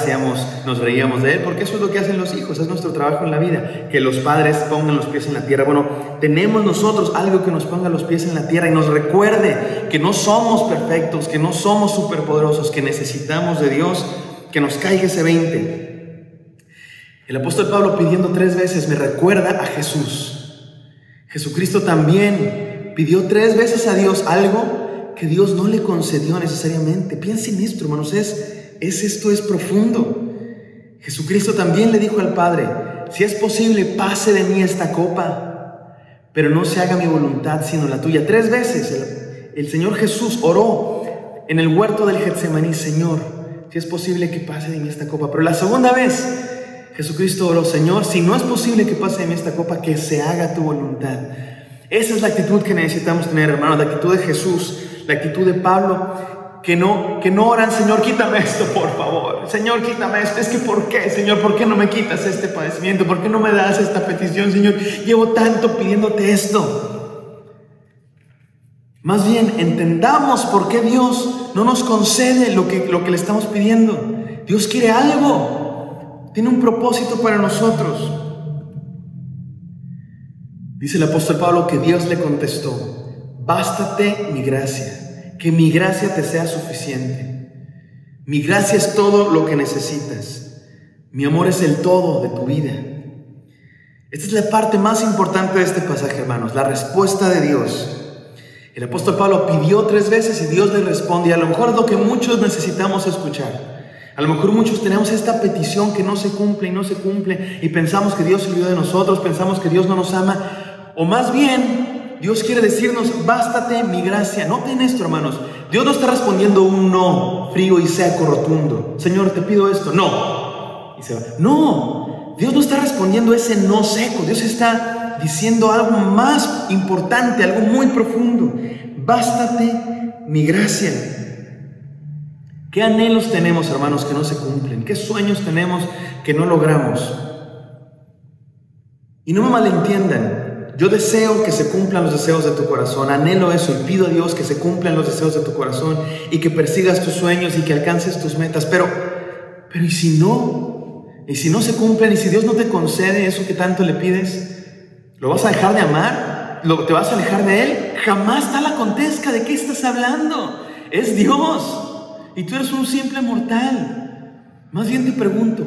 M: nos reíamos de él, porque eso es lo que hacen los hijos, es nuestro trabajo en la vida, que los padres pongan los pies en la tierra. Bueno, tenemos nosotros algo que nos ponga los pies en la tierra y nos recuerde que no somos perfectos, que no somos superpoderosos, que necesitamos de Dios, que nos caiga ese 20. El apóstol Pablo, pidiendo 3 veces, me recuerda a Jesús. Jesucristo también pidió 3 veces a Dios algo que Dios no le concedió necesariamente. Piensen en esto, hermanos, esto es profundo. Jesucristo también le dijo al Padre: si es posible, pase de mí esta copa, pero no se haga mi voluntad sino la tuya. 3 veces el Señor Jesús oró en el huerto del Getsemaní: Señor, si es posible que pase de mí esta copa. Pero la segunda vez Jesucristo oró: Señor, si no es posible que pase de mí esta copa, que se haga tu voluntad. Esa es la actitud que necesitamos tener, hermanos, la actitud de Jesús, la actitud de Pablo, que no oran: Señor, quítame esto, por favor. Señor, quítame esto. Es que ¿por qué, Señor? ¿Por qué no me quitas este padecimiento? ¿Por qué no me das esta petición, Señor? Llevo tanto pidiéndote esto. Más bien, entendamos por qué Dios no nos concede lo que le estamos pidiendo. Dios quiere algo. Tiene un propósito para nosotros. Dice el apóstol Pablo que Dios le contestó: bástate mi gracia, que mi gracia te sea suficiente. Mi gracia es todo lo que necesitas. Mi amor es el todo de tu vida. Esta es la parte más importante de este pasaje, hermanos, la respuesta de Dios. El apóstol Pablo pidió 3 veces y Dios le responde. Y a lo mejor es lo que muchos necesitamos escuchar. A lo mejor muchos tenemos esta petición que no se cumple y no se cumple, y pensamos que Dios se olvidó de nosotros, pensamos que Dios no nos ama, o más bien Dios quiere decirnos: bástate mi gracia. Noten esto, hermanos, Dios no está respondiendo un no frío y seco, rotundo: Señor, te pido esto, no, y se va. No, Dios no está respondiendo ese no seco. Dios está diciendo algo más importante, algo muy profundo: bástate mi gracia. ¿Qué anhelos tenemos, hermanos, que no se cumplen? ¿Qué sueños tenemos que no logramos? Y no me malentiendan, yo deseo que se cumplan los deseos de tu corazón, anhelo eso y pido a Dios que se cumplan los deseos de tu corazón y que persigas tus sueños y que alcances tus metas, pero ¿y si no? ¿Y si no se cumplen? ¿Y si Dios no te concede eso que tanto le pides? ¿Lo vas a dejar de amar? ¿Te vas a alejar de Él? Jamás tal acontezca. ¿De qué estás hablando? Es Dios. Y tú eres un simple mortal. Más bien te pregunto,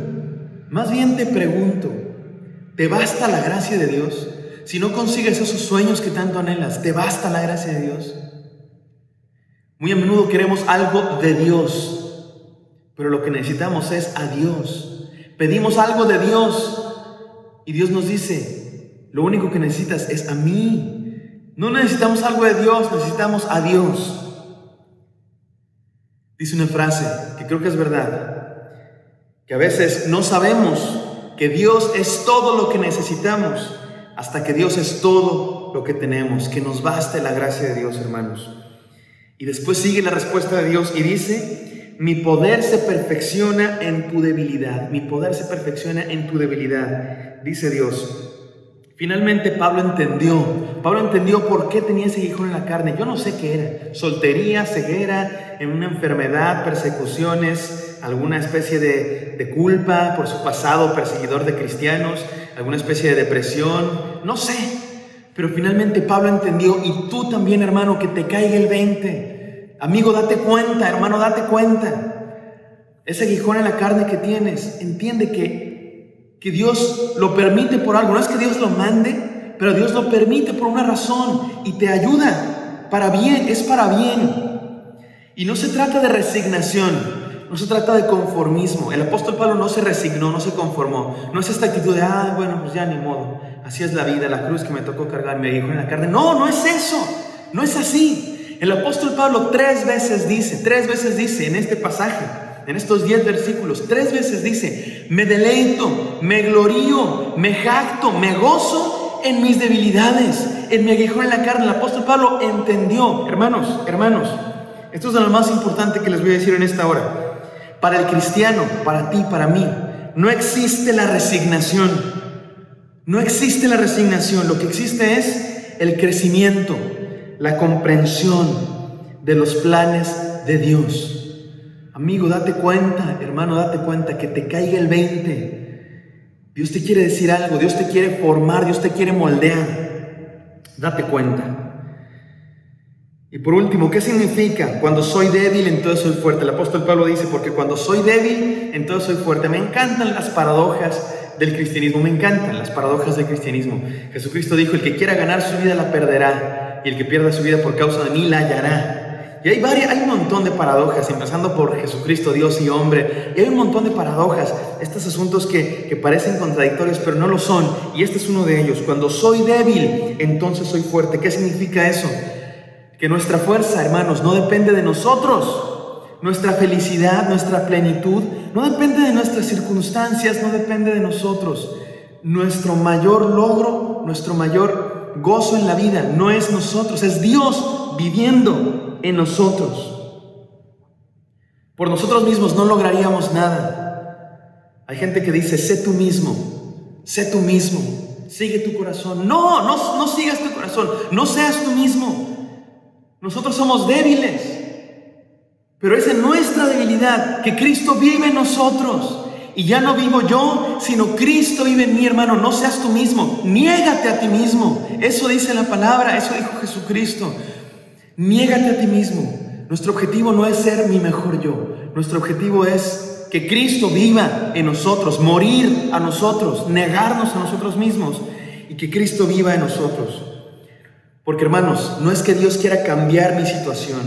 M: ¿te basta la gracia de Dios? Si no consigues esos sueños que tanto anhelas, ¿te basta la gracia de Dios? Muy a menudo queremos algo de Dios, pero lo que necesitamos es a Dios. Pedimos algo de Dios y Dios nos dice: lo único que necesitas es a mí. No necesitamos algo de Dios, necesitamos a Dios. Dice una frase que creo que es verdad, que a veces no sabemos que Dios es todo lo que necesitamos hasta que Dios es todo lo que tenemos, que nos baste la gracia de Dios, hermanos. Y después sigue la respuesta de Dios y dice: mi poder se perfecciona en tu debilidad. Mi poder se perfecciona en tu debilidad, dice Dios. Finalmente Pablo entendió por qué tenía ese aguijón en la carne. Yo no sé qué era: soltería, ceguera, en una enfermedad, persecuciones, alguna especie de culpa por su pasado perseguidor de cristianos, alguna especie de depresión, no sé. Pero finalmente Pablo entendió, y tú también, hermano, que te caiga el 20. Amigo, date cuenta, hermano, date cuenta. Ese aguijón en la carne que tienes, entiende que Dios lo permite por algo. No es que Dios lo mande, pero Dios lo permite por una razón y te ayuda para bien, es para bien. Y no se trata de resignación, no se trata de conformismo. El apóstol Pablo no se resignó, no se conformó. No es esta actitud de: bueno, pues ya ni modo, así es la vida, la cruz que me tocó cargar, me aguijón en la carne. No es eso, no es así. El apóstol Pablo 3 veces dice en este pasaje, en estos 10 versículos, 3 veces dice: me deleito, me glorío, me jacto, me gozo en mis debilidades, en mi aguijón en la carne. El apóstol Pablo entendió, hermanos, esto es lo más importante que les voy a decir en esta hora. Para el cristiano, para ti, para mí, no existe la resignación. No existe la resignación. Lo que existe es el crecimiento, la comprensión de los planes de Dios. Amigo, date cuenta, hermano, date cuenta, que te caiga el 20. Dios te quiere decir algo, Dios te quiere formar, Dios te quiere moldear. Date cuenta. Y por último, ¿qué significa? Cuando soy débil, entonces soy fuerte. El apóstol Pablo dice, porque cuando soy débil, entonces soy fuerte. Me encantan las paradojas del cristianismo, me encantan las paradojas del cristianismo. Jesucristo dijo, el que quiera ganar su vida la perderá, y el que pierda su vida por causa de mí la hallará. Y hay un montón de paradojas, empezando por Jesucristo, Dios y hombre. Y hay un montón de paradojas, estos asuntos que parecen contradictorios, pero no lo son. Y este es uno de ellos. Cuando soy débil, entonces soy fuerte. ¿Qué significa eso? Que nuestra fuerza, hermanos, no depende de nosotros. Nuestra felicidad, nuestra plenitud, no depende de nuestras circunstancias, no depende de nosotros. Nuestro mayor logro, nuestro mayor gozo en la vida no es nosotros, es Dios viviendo en nosotros. Por nosotros mismos no lograríamos nada. Hay gente que dice, sé tú mismo, sigue tu corazón. No sigas tu corazón, no seas tú mismo. Nosotros somos débiles, pero es en nuestra debilidad que Cristo vive en nosotros. Y ya no vivo yo, sino Cristo vive en mí, hermano. No seas tú mismo, niégate a ti mismo. Eso dice la palabra, eso dijo Jesucristo. Niégate a ti mismo. Nuestro objetivo no es ser mi mejor yo. Nuestro objetivo es que Cristo viva en nosotros, morir a nosotros, negarnos a nosotros mismos y que Cristo viva en nosotros. Porque, hermanos, no es que Dios quiera cambiar mi situación.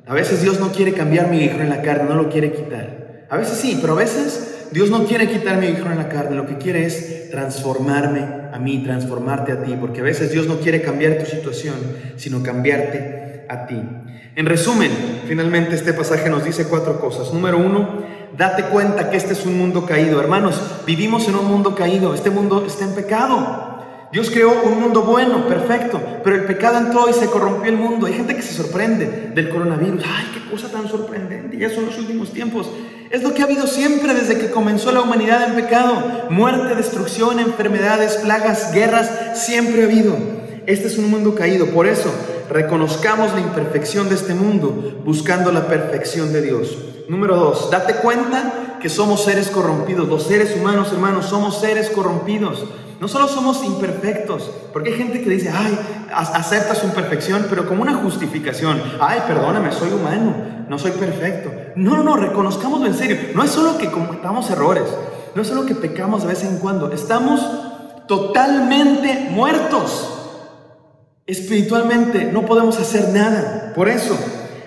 M: A veces Dios no quiere cambiar mi aguijón en la carne, no lo quiere quitar. A veces sí, pero a veces Dios no quiere quitar mi aguijón en la carne. Lo que quiere es transformarme a mí, transformarte a ti. Porque a veces Dios no quiere cambiar tu situación, sino cambiarte a ti. En resumen, finalmente este pasaje nos dice 4 cosas. Número 1, date cuenta que este es un mundo caído. Hermanos, vivimos en un mundo caído. Este mundo está en pecado. Dios creó un mundo bueno, perfecto, pero el pecado entró y se corrompió el mundo. Hay gente que se sorprende del coronavirus. ¡Ay, qué cosa tan sorprendente! Ya son los últimos tiempos. Es lo que ha habido siempre desde que comenzó la humanidad en pecado. Muerte, destrucción, enfermedades, plagas, guerras, siempre ha habido. Este es un mundo caído. Por eso, reconozcamos la imperfección de este mundo, buscando la perfección de Dios. Número 2, date cuenta que somos seres corrompidos. Los seres humanos, hermanos, somos seres corrompidos. No solo somos imperfectos, porque hay gente que dice, ay, acepta su imperfección, pero como una justificación. Ay, perdóname, soy humano, no soy perfecto. No, reconozcámoslo en serio. No es solo que cometamos errores, no es solo que pecamos de vez en cuando. Estamos totalmente muertos. Espiritualmente no podemos hacer nada. Por eso,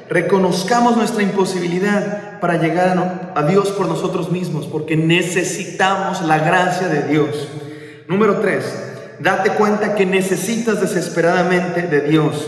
M: reconozcamos nuestra imposibilidad para llegar a Dios por nosotros mismos, porque necesitamos la gracia de Dios. Número 3, date cuenta que necesitas desesperadamente de Dios.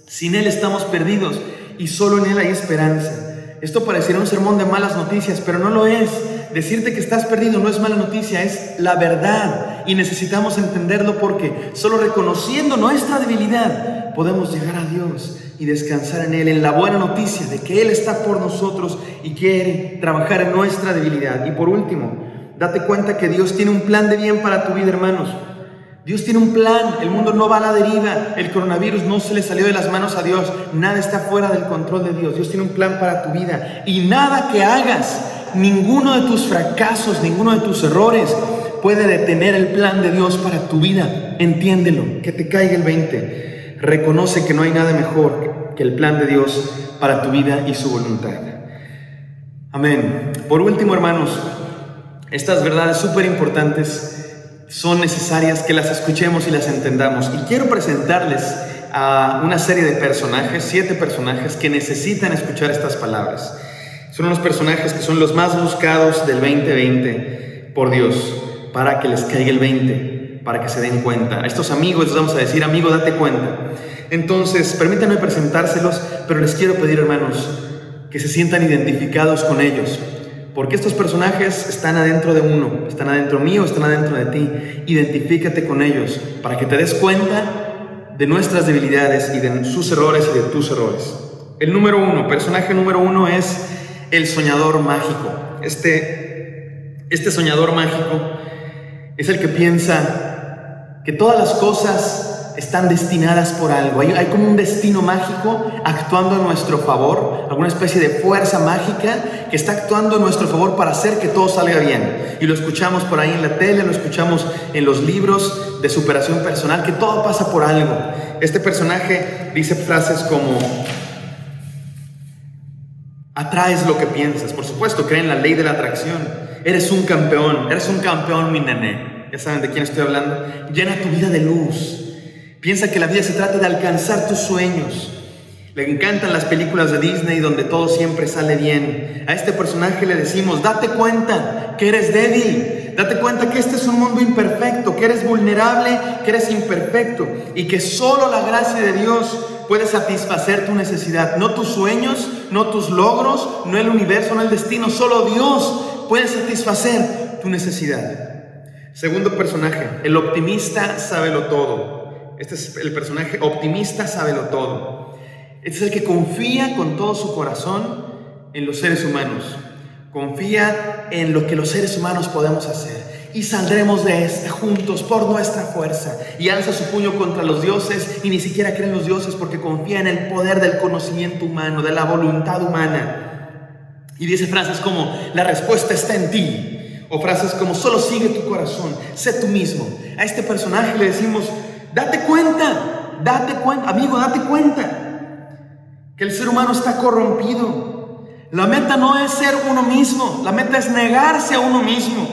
M: Sin Él estamos perdidos y solo en Él hay esperanza. Esto pareciera un sermón de malas noticias, pero no lo es. Decirte que estás perdido no es mala noticia, es la verdad. Y necesitamos entenderlo porque solo reconociendo nuestra debilidad podemos llegar a Dios y descansar en Él, en la buena noticia de que Él está por nosotros y quiere trabajar en nuestra debilidad. Y por último, date cuenta que Dios tiene un plan de bien para tu vida, hermanos. Dios tiene un plan. El mundo no va a la deriva. El coronavirus no se le salió de las manos a Dios. Nada está fuera del control de Dios. Dios tiene un plan para tu vida. Y nada que hagas, ninguno de tus fracasos, ninguno de tus errores puede detener el plan de Dios para tu vida. Entiéndelo, que te caiga el 20. Reconoce que no hay nada mejor que el plan de Dios para tu vida y su voluntad. Amén. Por último, hermanos, estas verdades súper importantes son necesarias que las escuchemos y las entendamos. Y quiero presentarles a una serie de personajes, 7 personajes que necesitan escuchar estas palabras. Son unos personajes que son los más buscados del 2020 por Dios, para que les caiga el 20, para que se den cuenta. A estos amigos les vamos a decir, amigo, date cuenta. Entonces, permítanme presentárselos, pero les quiero pedir, hermanos, que se sientan identificados con ellos. Porque estos personajes están adentro de uno, están adentro mío, están adentro de ti. Identifícate con ellos para que te des cuenta de nuestras debilidades y de sus errores y de tus errores. El número 1, personaje número 1 es el soñador mágico. Este Este soñador mágico es el que piensa que todas las cosas están destinadas por algo. Hay como un destino mágico actuando a nuestro favor, alguna especie de fuerza mágica que está actuando a nuestro favor para hacer que todo salga bien. Y lo escuchamos por ahí en la tele, lo escuchamos en los libros de superación personal, que todo pasa por algo. Este personaje dice frases como: atraes lo que piensas. Por supuesto, cree en la ley de la atracción. Eres un campeón, mi nené. Ya saben de quién estoy hablando. Llena tu vida de luz. Piensa que la vida se trata de alcanzar tus sueños. Le encantan las películas de Disney donde todo siempre sale bien. A este personaje le decimos: date cuenta que eres débil. Date cuenta que este es un mundo imperfecto, que eres vulnerable, que eres imperfecto y que solo la gracia de Dios puede satisfacer tu necesidad. No tus sueños, no tus logros, no el universo, no el destino. Solo Dios puede satisfacer tu necesidad. Segundo personaje, el optimista sábelo todo. Este es el personaje optimista sábelo todo. Este es el que confía con todo su corazón en los seres humanos. Confía en lo que los seres humanos podemos hacer. Y saldremos de esta juntos por nuestra fuerza. Y alza su puño contra los dioses y ni siquiera cree en los dioses porque confía en el poder del conocimiento humano, de la voluntad humana. Y dice frases como: la respuesta está en ti. O frases como: solo sigue tu corazón, sé tú mismo. A este personaje le decimos: date cuenta, amigo, date cuenta que el ser humano está corrompido. La meta no es ser uno mismo, la meta es negarse a uno mismo.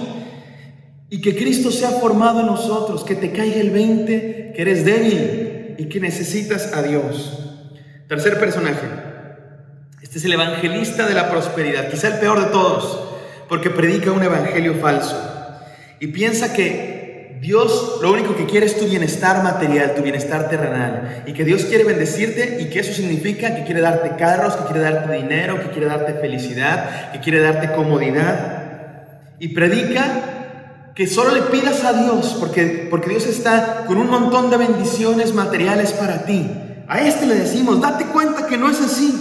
M: Y que Cristo sea formado en nosotros, que te caiga el 20, que eres débil y que necesitas a Dios. Tercer personaje. Este es el evangelista de la prosperidad, quizá el peor de todos, porque predica un evangelio falso. Y piensa que Dios lo único que quiere es tu bienestar material, tu bienestar terrenal. Y que Dios quiere bendecirte y que eso significa que quiere darte carros, que quiere darte dinero, que quiere darte felicidad, que quiere darte comodidad. Y predica que solo le pidas a Dios porque Dios está con un montón de bendiciones materiales para ti. A este le decimos: date cuenta que no es así.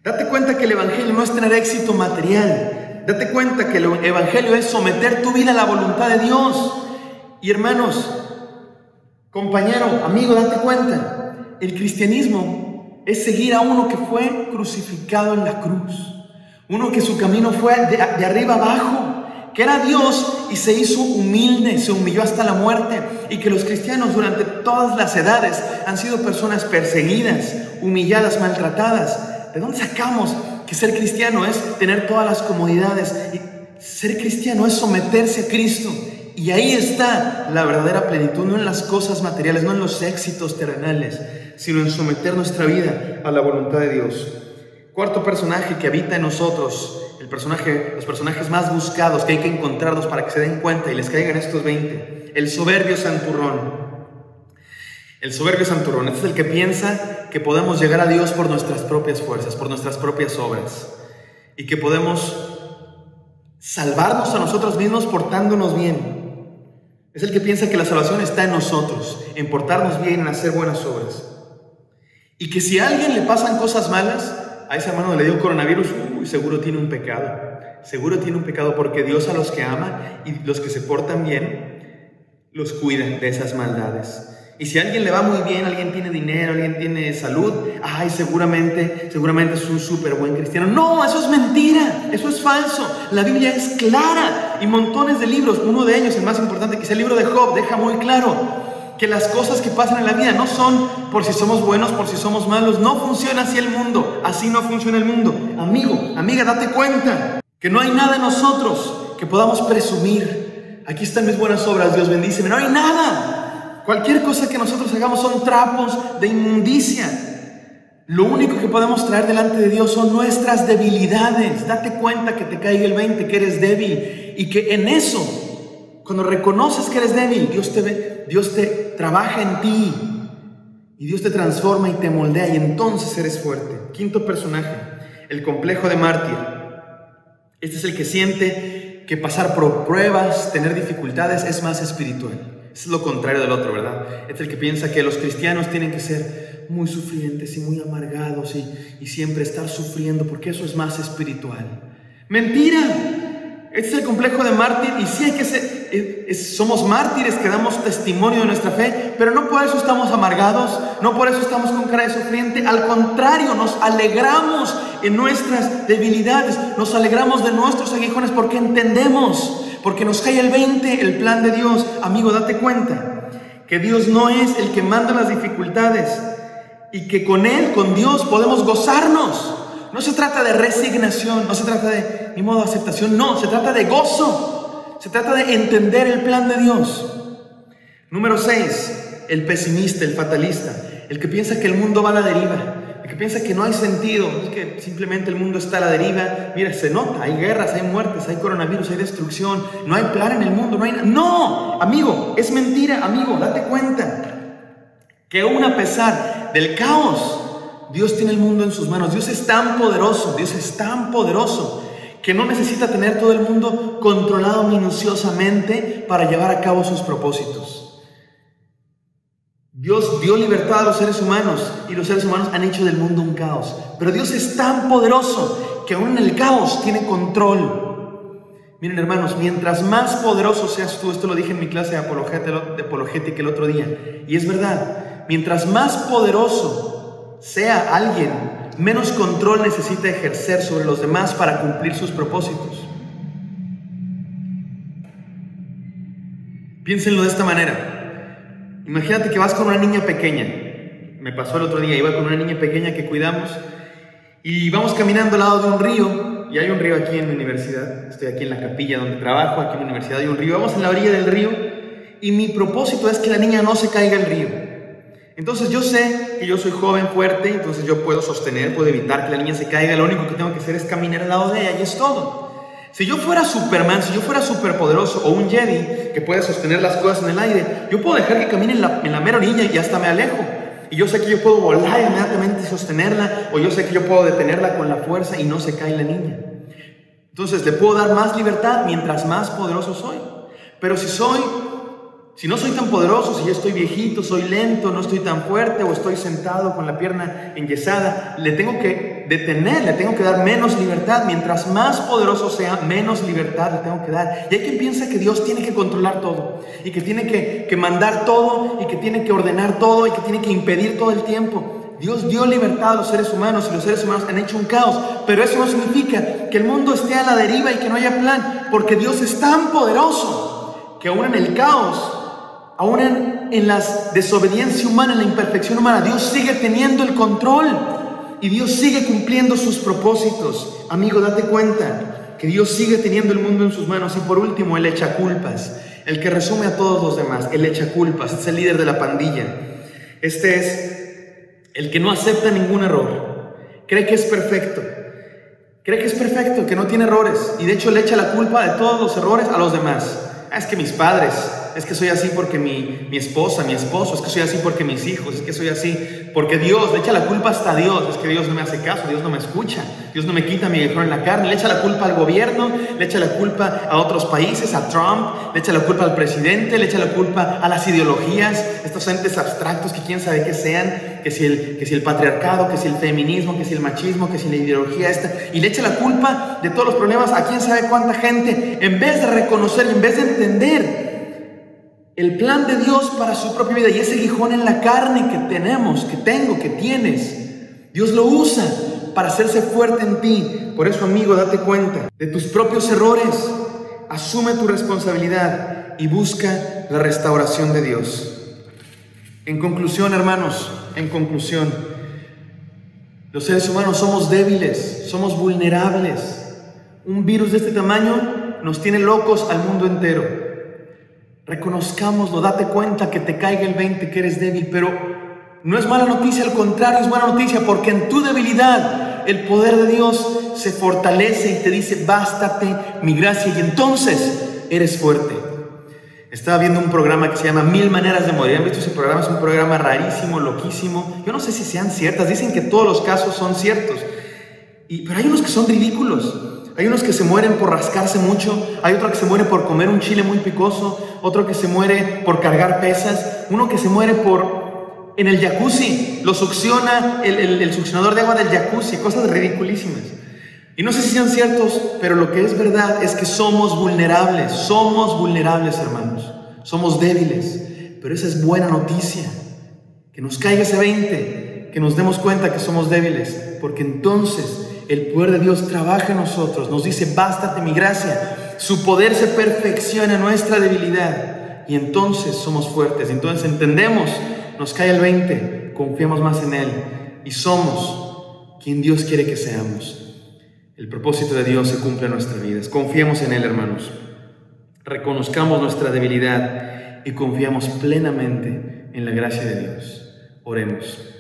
M: Date cuenta que el evangelio no es tener éxito material. Date cuenta que el evangelio es someter tu vida a la voluntad de Dios. Y hermanos, compañero, amigo, date cuenta. El cristianismo es seguir a uno que fue crucificado en la cruz. Uno que su camino fue de arriba abajo. Que era Dios y se hizo humilde, se humilló hasta la muerte. Y que los cristianos durante todas las edades han sido personas perseguidas, humilladas, maltratadas. ¿De dónde sacamos que ser cristiano es tener todas las comodidades? Y ser cristiano es someterse a Cristo. Y ahí está la verdadera plenitud, no en las cosas materiales, no en los éxitos terrenales, sino en someter nuestra vida a la voluntad de Dios. Cuarto personaje que habita en nosotros, los personajes más buscados que hay que encontrarlos para que se den cuenta y les caigan estos 20. El soberbio santurrón. El soberbio santurrón, este es el que piensa que podemos llegar a Dios por nuestras propias fuerzas, por nuestras propias obras. Y que podemos salvarnos a nosotros mismos portándonos bien. Es el que piensa que la salvación está en nosotros, en portarnos bien, en hacer buenas obras. Y que si a alguien le pasan cosas malas, a ese hermano le dio coronavirus, seguro tiene un pecado. Seguro tiene un pecado porque Dios a los que ama y los que se portan bien, los cuida de esas maldades. Y si a alguien le va muy bien, alguien tiene dinero, alguien tiene salud, seguramente es un súper buen cristiano. No, eso es mentira, eso es falso. La Biblia es clara y montones de libros, uno de ellos, el más importante, que es el libro de Job, deja muy claro que las cosas que pasan en la vida no son por si somos buenos, por si somos malos. No funciona así el mundo, así no funciona el mundo. Amigo, amiga, date cuenta que no hay nada en nosotros que podamos presumir. Aquí están mis buenas obras, Dios bendíceme. No hay nada. Cualquier cosa que nosotros hagamos son trapos de inmundicia. Lo único que podemos traer delante de Dios son nuestras debilidades. Date cuenta que te caiga el 20, que eres débil. Y que en eso, cuando reconoces que eres débil, Dios te trabaja en ti. Y Dios te transforma y te moldea. Y entonces eres fuerte. Quinto personaje, el complejo de mártir. Este es el que siente que pasar por pruebas, tener dificultades, es más espiritual. Es lo contrario del otro, ¿verdad? Es el que piensa que los cristianos tienen que ser muy sufrientes y muy amargados y siempre estar sufriendo porque eso es más espiritual. ¡Mentira! Este es el complejo de mártir, y sí hay que ser, somos mártires que damos testimonio de nuestra fe, pero no por eso estamos amargados, no por eso estamos con cara de sufriente. Al contrario, nos alegramos en nuestras debilidades, nos alegramos de nuestros aguijones porque entendemos, porque nos cae el 20, el plan de Dios. Amigo, date cuenta que Dios no es el que manda las dificultades y que con Él, con Dios, podemos gozarnos. No se trata de resignación, no se trata de ni modo de aceptación, no, se trata de gozo, se trata de entender el plan de Dios. Número 6, el pesimista, el fatalista, el que piensa que el mundo va a la deriva, el que piensa que no hay sentido, es que simplemente el mundo está a la deriva. Mira, se nota, hay guerras, hay muertes, hay coronavirus, hay destrucción, no hay plan en el mundo, no hay nada. No, amigo, es mentira, amigo, date cuenta que aún a pesar del caos, Dios tiene el mundo en sus manos. Dios es tan poderoso, que no necesita tener todo el mundo controlado minuciosamente para llevar a cabo sus propósitos. Dios dio libertad a los seres humanos y los seres humanos han hecho del mundo un caos. Pero Dios es tan poderoso que aún en el caos tiene control. Miren, hermanos, mientras más poderoso seas tú, esto lo dije en mi clase de apologética el otro día, y es verdad, mientras más poderoso sea alguien, menos control necesita ejercer sobre los demás para cumplir sus propósitos. Piénsenlo de esta manera. Imagínate que vas con una niña pequeña. Me pasó el otro día, iba con una niña pequeña que cuidamos y vamos caminando al lado de un río, y hay un río aquí en mi universidad. Estoy aquí en la capilla donde trabajo, aquí en la universidad hay un río. Vamos en la orilla del río y mi propósito es que la niña no se caiga al río. Entonces yo sé que yo soy joven, fuerte, entonces yo puedo sostener, puedo evitar que la niña se caiga. Lo único que tengo que hacer es caminar al lado de ella y es todo. Si yo fuera Superman, si yo fuera superpoderoso o un Jedi que puede sostener las cosas en el aire, yo puedo dejar que camine en la mera orilla y hasta me alejo. Y yo sé que yo puedo volar inmediatamente y sostenerla, o yo sé que yo puedo detenerla con la fuerza y no se cae la niña. Entonces le puedo dar más libertad mientras más poderoso soy. Pero si no soy tan poderoso, si ya estoy viejito, soy lento, no estoy tan fuerte o estoy sentado con la pierna enyesada, le tengo que detener, le tengo que dar menos libertad. Mientras más poderoso sea, menos libertad le tengo que dar. Y hay quien piensa que Dios tiene que controlar todo y que tiene que mandar todo y que tiene que ordenar todo y que tiene que impedir todo el tiempo. Dios dio libertad a los seres humanos y los seres humanos han hecho un caos, pero eso no significa que el mundo esté a la deriva y que no haya plan, porque Dios es tan poderoso que aún en el caos, aún en la desobediencia humana, en la imperfección humana, Dios sigue teniendo el control y Dios sigue cumpliendo sus propósitos. Amigo, date cuenta que Dios sigue teniendo el mundo en sus manos. Y por último, el echaculpas, el que resume a todos los demás, el echaculpas, es el líder de la pandilla. Este es el que no acepta ningún error, cree que es perfecto, que no tiene errores, y de hecho le echa la culpa de todos los errores a los demás. Es que mis padres, es que soy así porque mi esposa, mi esposo, es que soy así porque mis hijos, es que soy así porque Dios, le echa la culpa hasta a Dios, es que Dios no me hace caso, Dios no me escucha, Dios no me quita mi aguijón en la carne, le echa la culpa al gobierno, le echa la culpa a otros países, a Trump, le echa la culpa al presidente, le echa la culpa a las ideologías, estos entes abstractos que quién sabe qué sean, que si el patriarcado, que si el feminismo, que si el machismo, que si la ideología esta, y le echa la culpa de todos los problemas a quién sabe cuánta gente, en vez de reconocer, en vez de entender el plan de Dios para su propia vida y ese aguijón en la carne que tenemos, que tengo, que tienes, Dios lo usa para hacerse fuerte en ti. Por eso, amigo, date cuenta de tus propios errores, asume tu responsabilidad y busca la restauración de Dios. En conclusión, hermanos, los seres humanos somos débiles, somos vulnerables. Un virus de este tamaño nos tiene locos al mundo entero. Reconozcámoslo, date cuenta que te caiga el 20 que eres débil, pero no es mala noticia, al contrario, es buena noticia, porque en tu debilidad el poder de Dios se fortalece y te dice, bástate mi gracia, y entonces eres fuerte. Estaba viendo un programa que se llama 1000 maneras de morir. ¿Han visto ese programa? Es un programa rarísimo, loquísimo. Yo no sé si sean ciertas, dicen que todos los casos son ciertos, pero hay unos que son ridículos. Hay unos que se mueren por rascarse mucho, hay otro que se muere por comer un chile muy picoso, otro que se muere por cargar pesas, uno que se muere en el jacuzzi, lo succiona el succionador de agua del jacuzzi, cosas ridiculísimas. Y no sé si sean ciertos, pero lo que es verdad es que somos vulnerables, hermanos. Somos débiles, pero esa es buena noticia. Que nos caiga ese 20, que nos demos cuenta que somos débiles, porque entonces el poder de Dios trabaja en nosotros. Nos dice, bástate mi gracia. Su poder se perfecciona en nuestra debilidad. Y entonces somos fuertes. Entonces entendemos, nos cae el 20, confiamos más en Él. Y somos quien Dios quiere que seamos. El propósito de Dios se cumple en nuestras vidas. Confiemos en Él, hermanos. Reconozcamos nuestra debilidad y confiamos plenamente en la gracia de Dios. Oremos.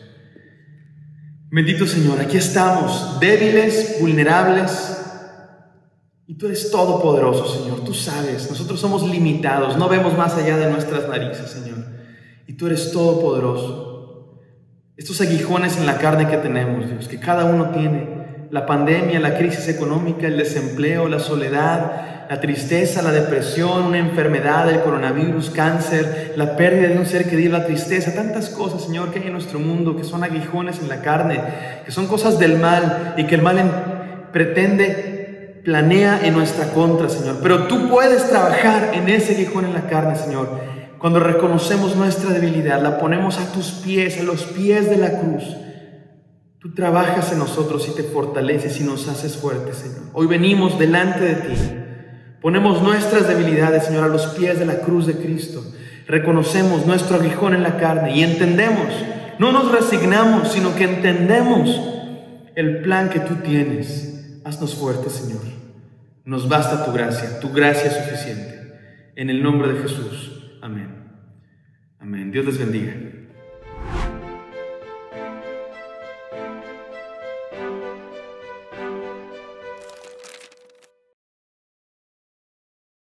M: Bendito Señor, aquí estamos, débiles, vulnerables, y tú eres todopoderoso, Señor. Tú sabes, nosotros somos limitados, no vemos más allá de nuestras narices, Señor, y tú eres todopoderoso. Estos aguijones en la carne que tenemos, Dios, que cada uno tiene, la pandemia, la crisis económica, el desempleo, la soledad, la tristeza, la depresión, una enfermedad, el coronavirus, cáncer, la pérdida de un ser querido, la tristeza, tantas cosas, Señor, que hay en nuestro mundo, que son aguijones en la carne, que son cosas del mal y que el mal planea en nuestra contra, Señor. Pero tú puedes trabajar en ese aguijón en la carne, Señor. Cuando reconocemos nuestra debilidad, la ponemos a tus pies, a los pies de la cruz. Tú trabajas en nosotros y te fortaleces y nos haces fuertes, Señor. Hoy venimos delante de ti. Ponemos nuestras debilidades, Señor, a los pies de la cruz de Cristo. Reconocemos nuestro aguijón en la carne y entendemos, no nos resignamos, sino que entendemos el plan que tú tienes. Haznos fuertes, Señor. Nos basta tu gracia es suficiente. En el nombre de Jesús. Amén. Amén. Dios les bendiga.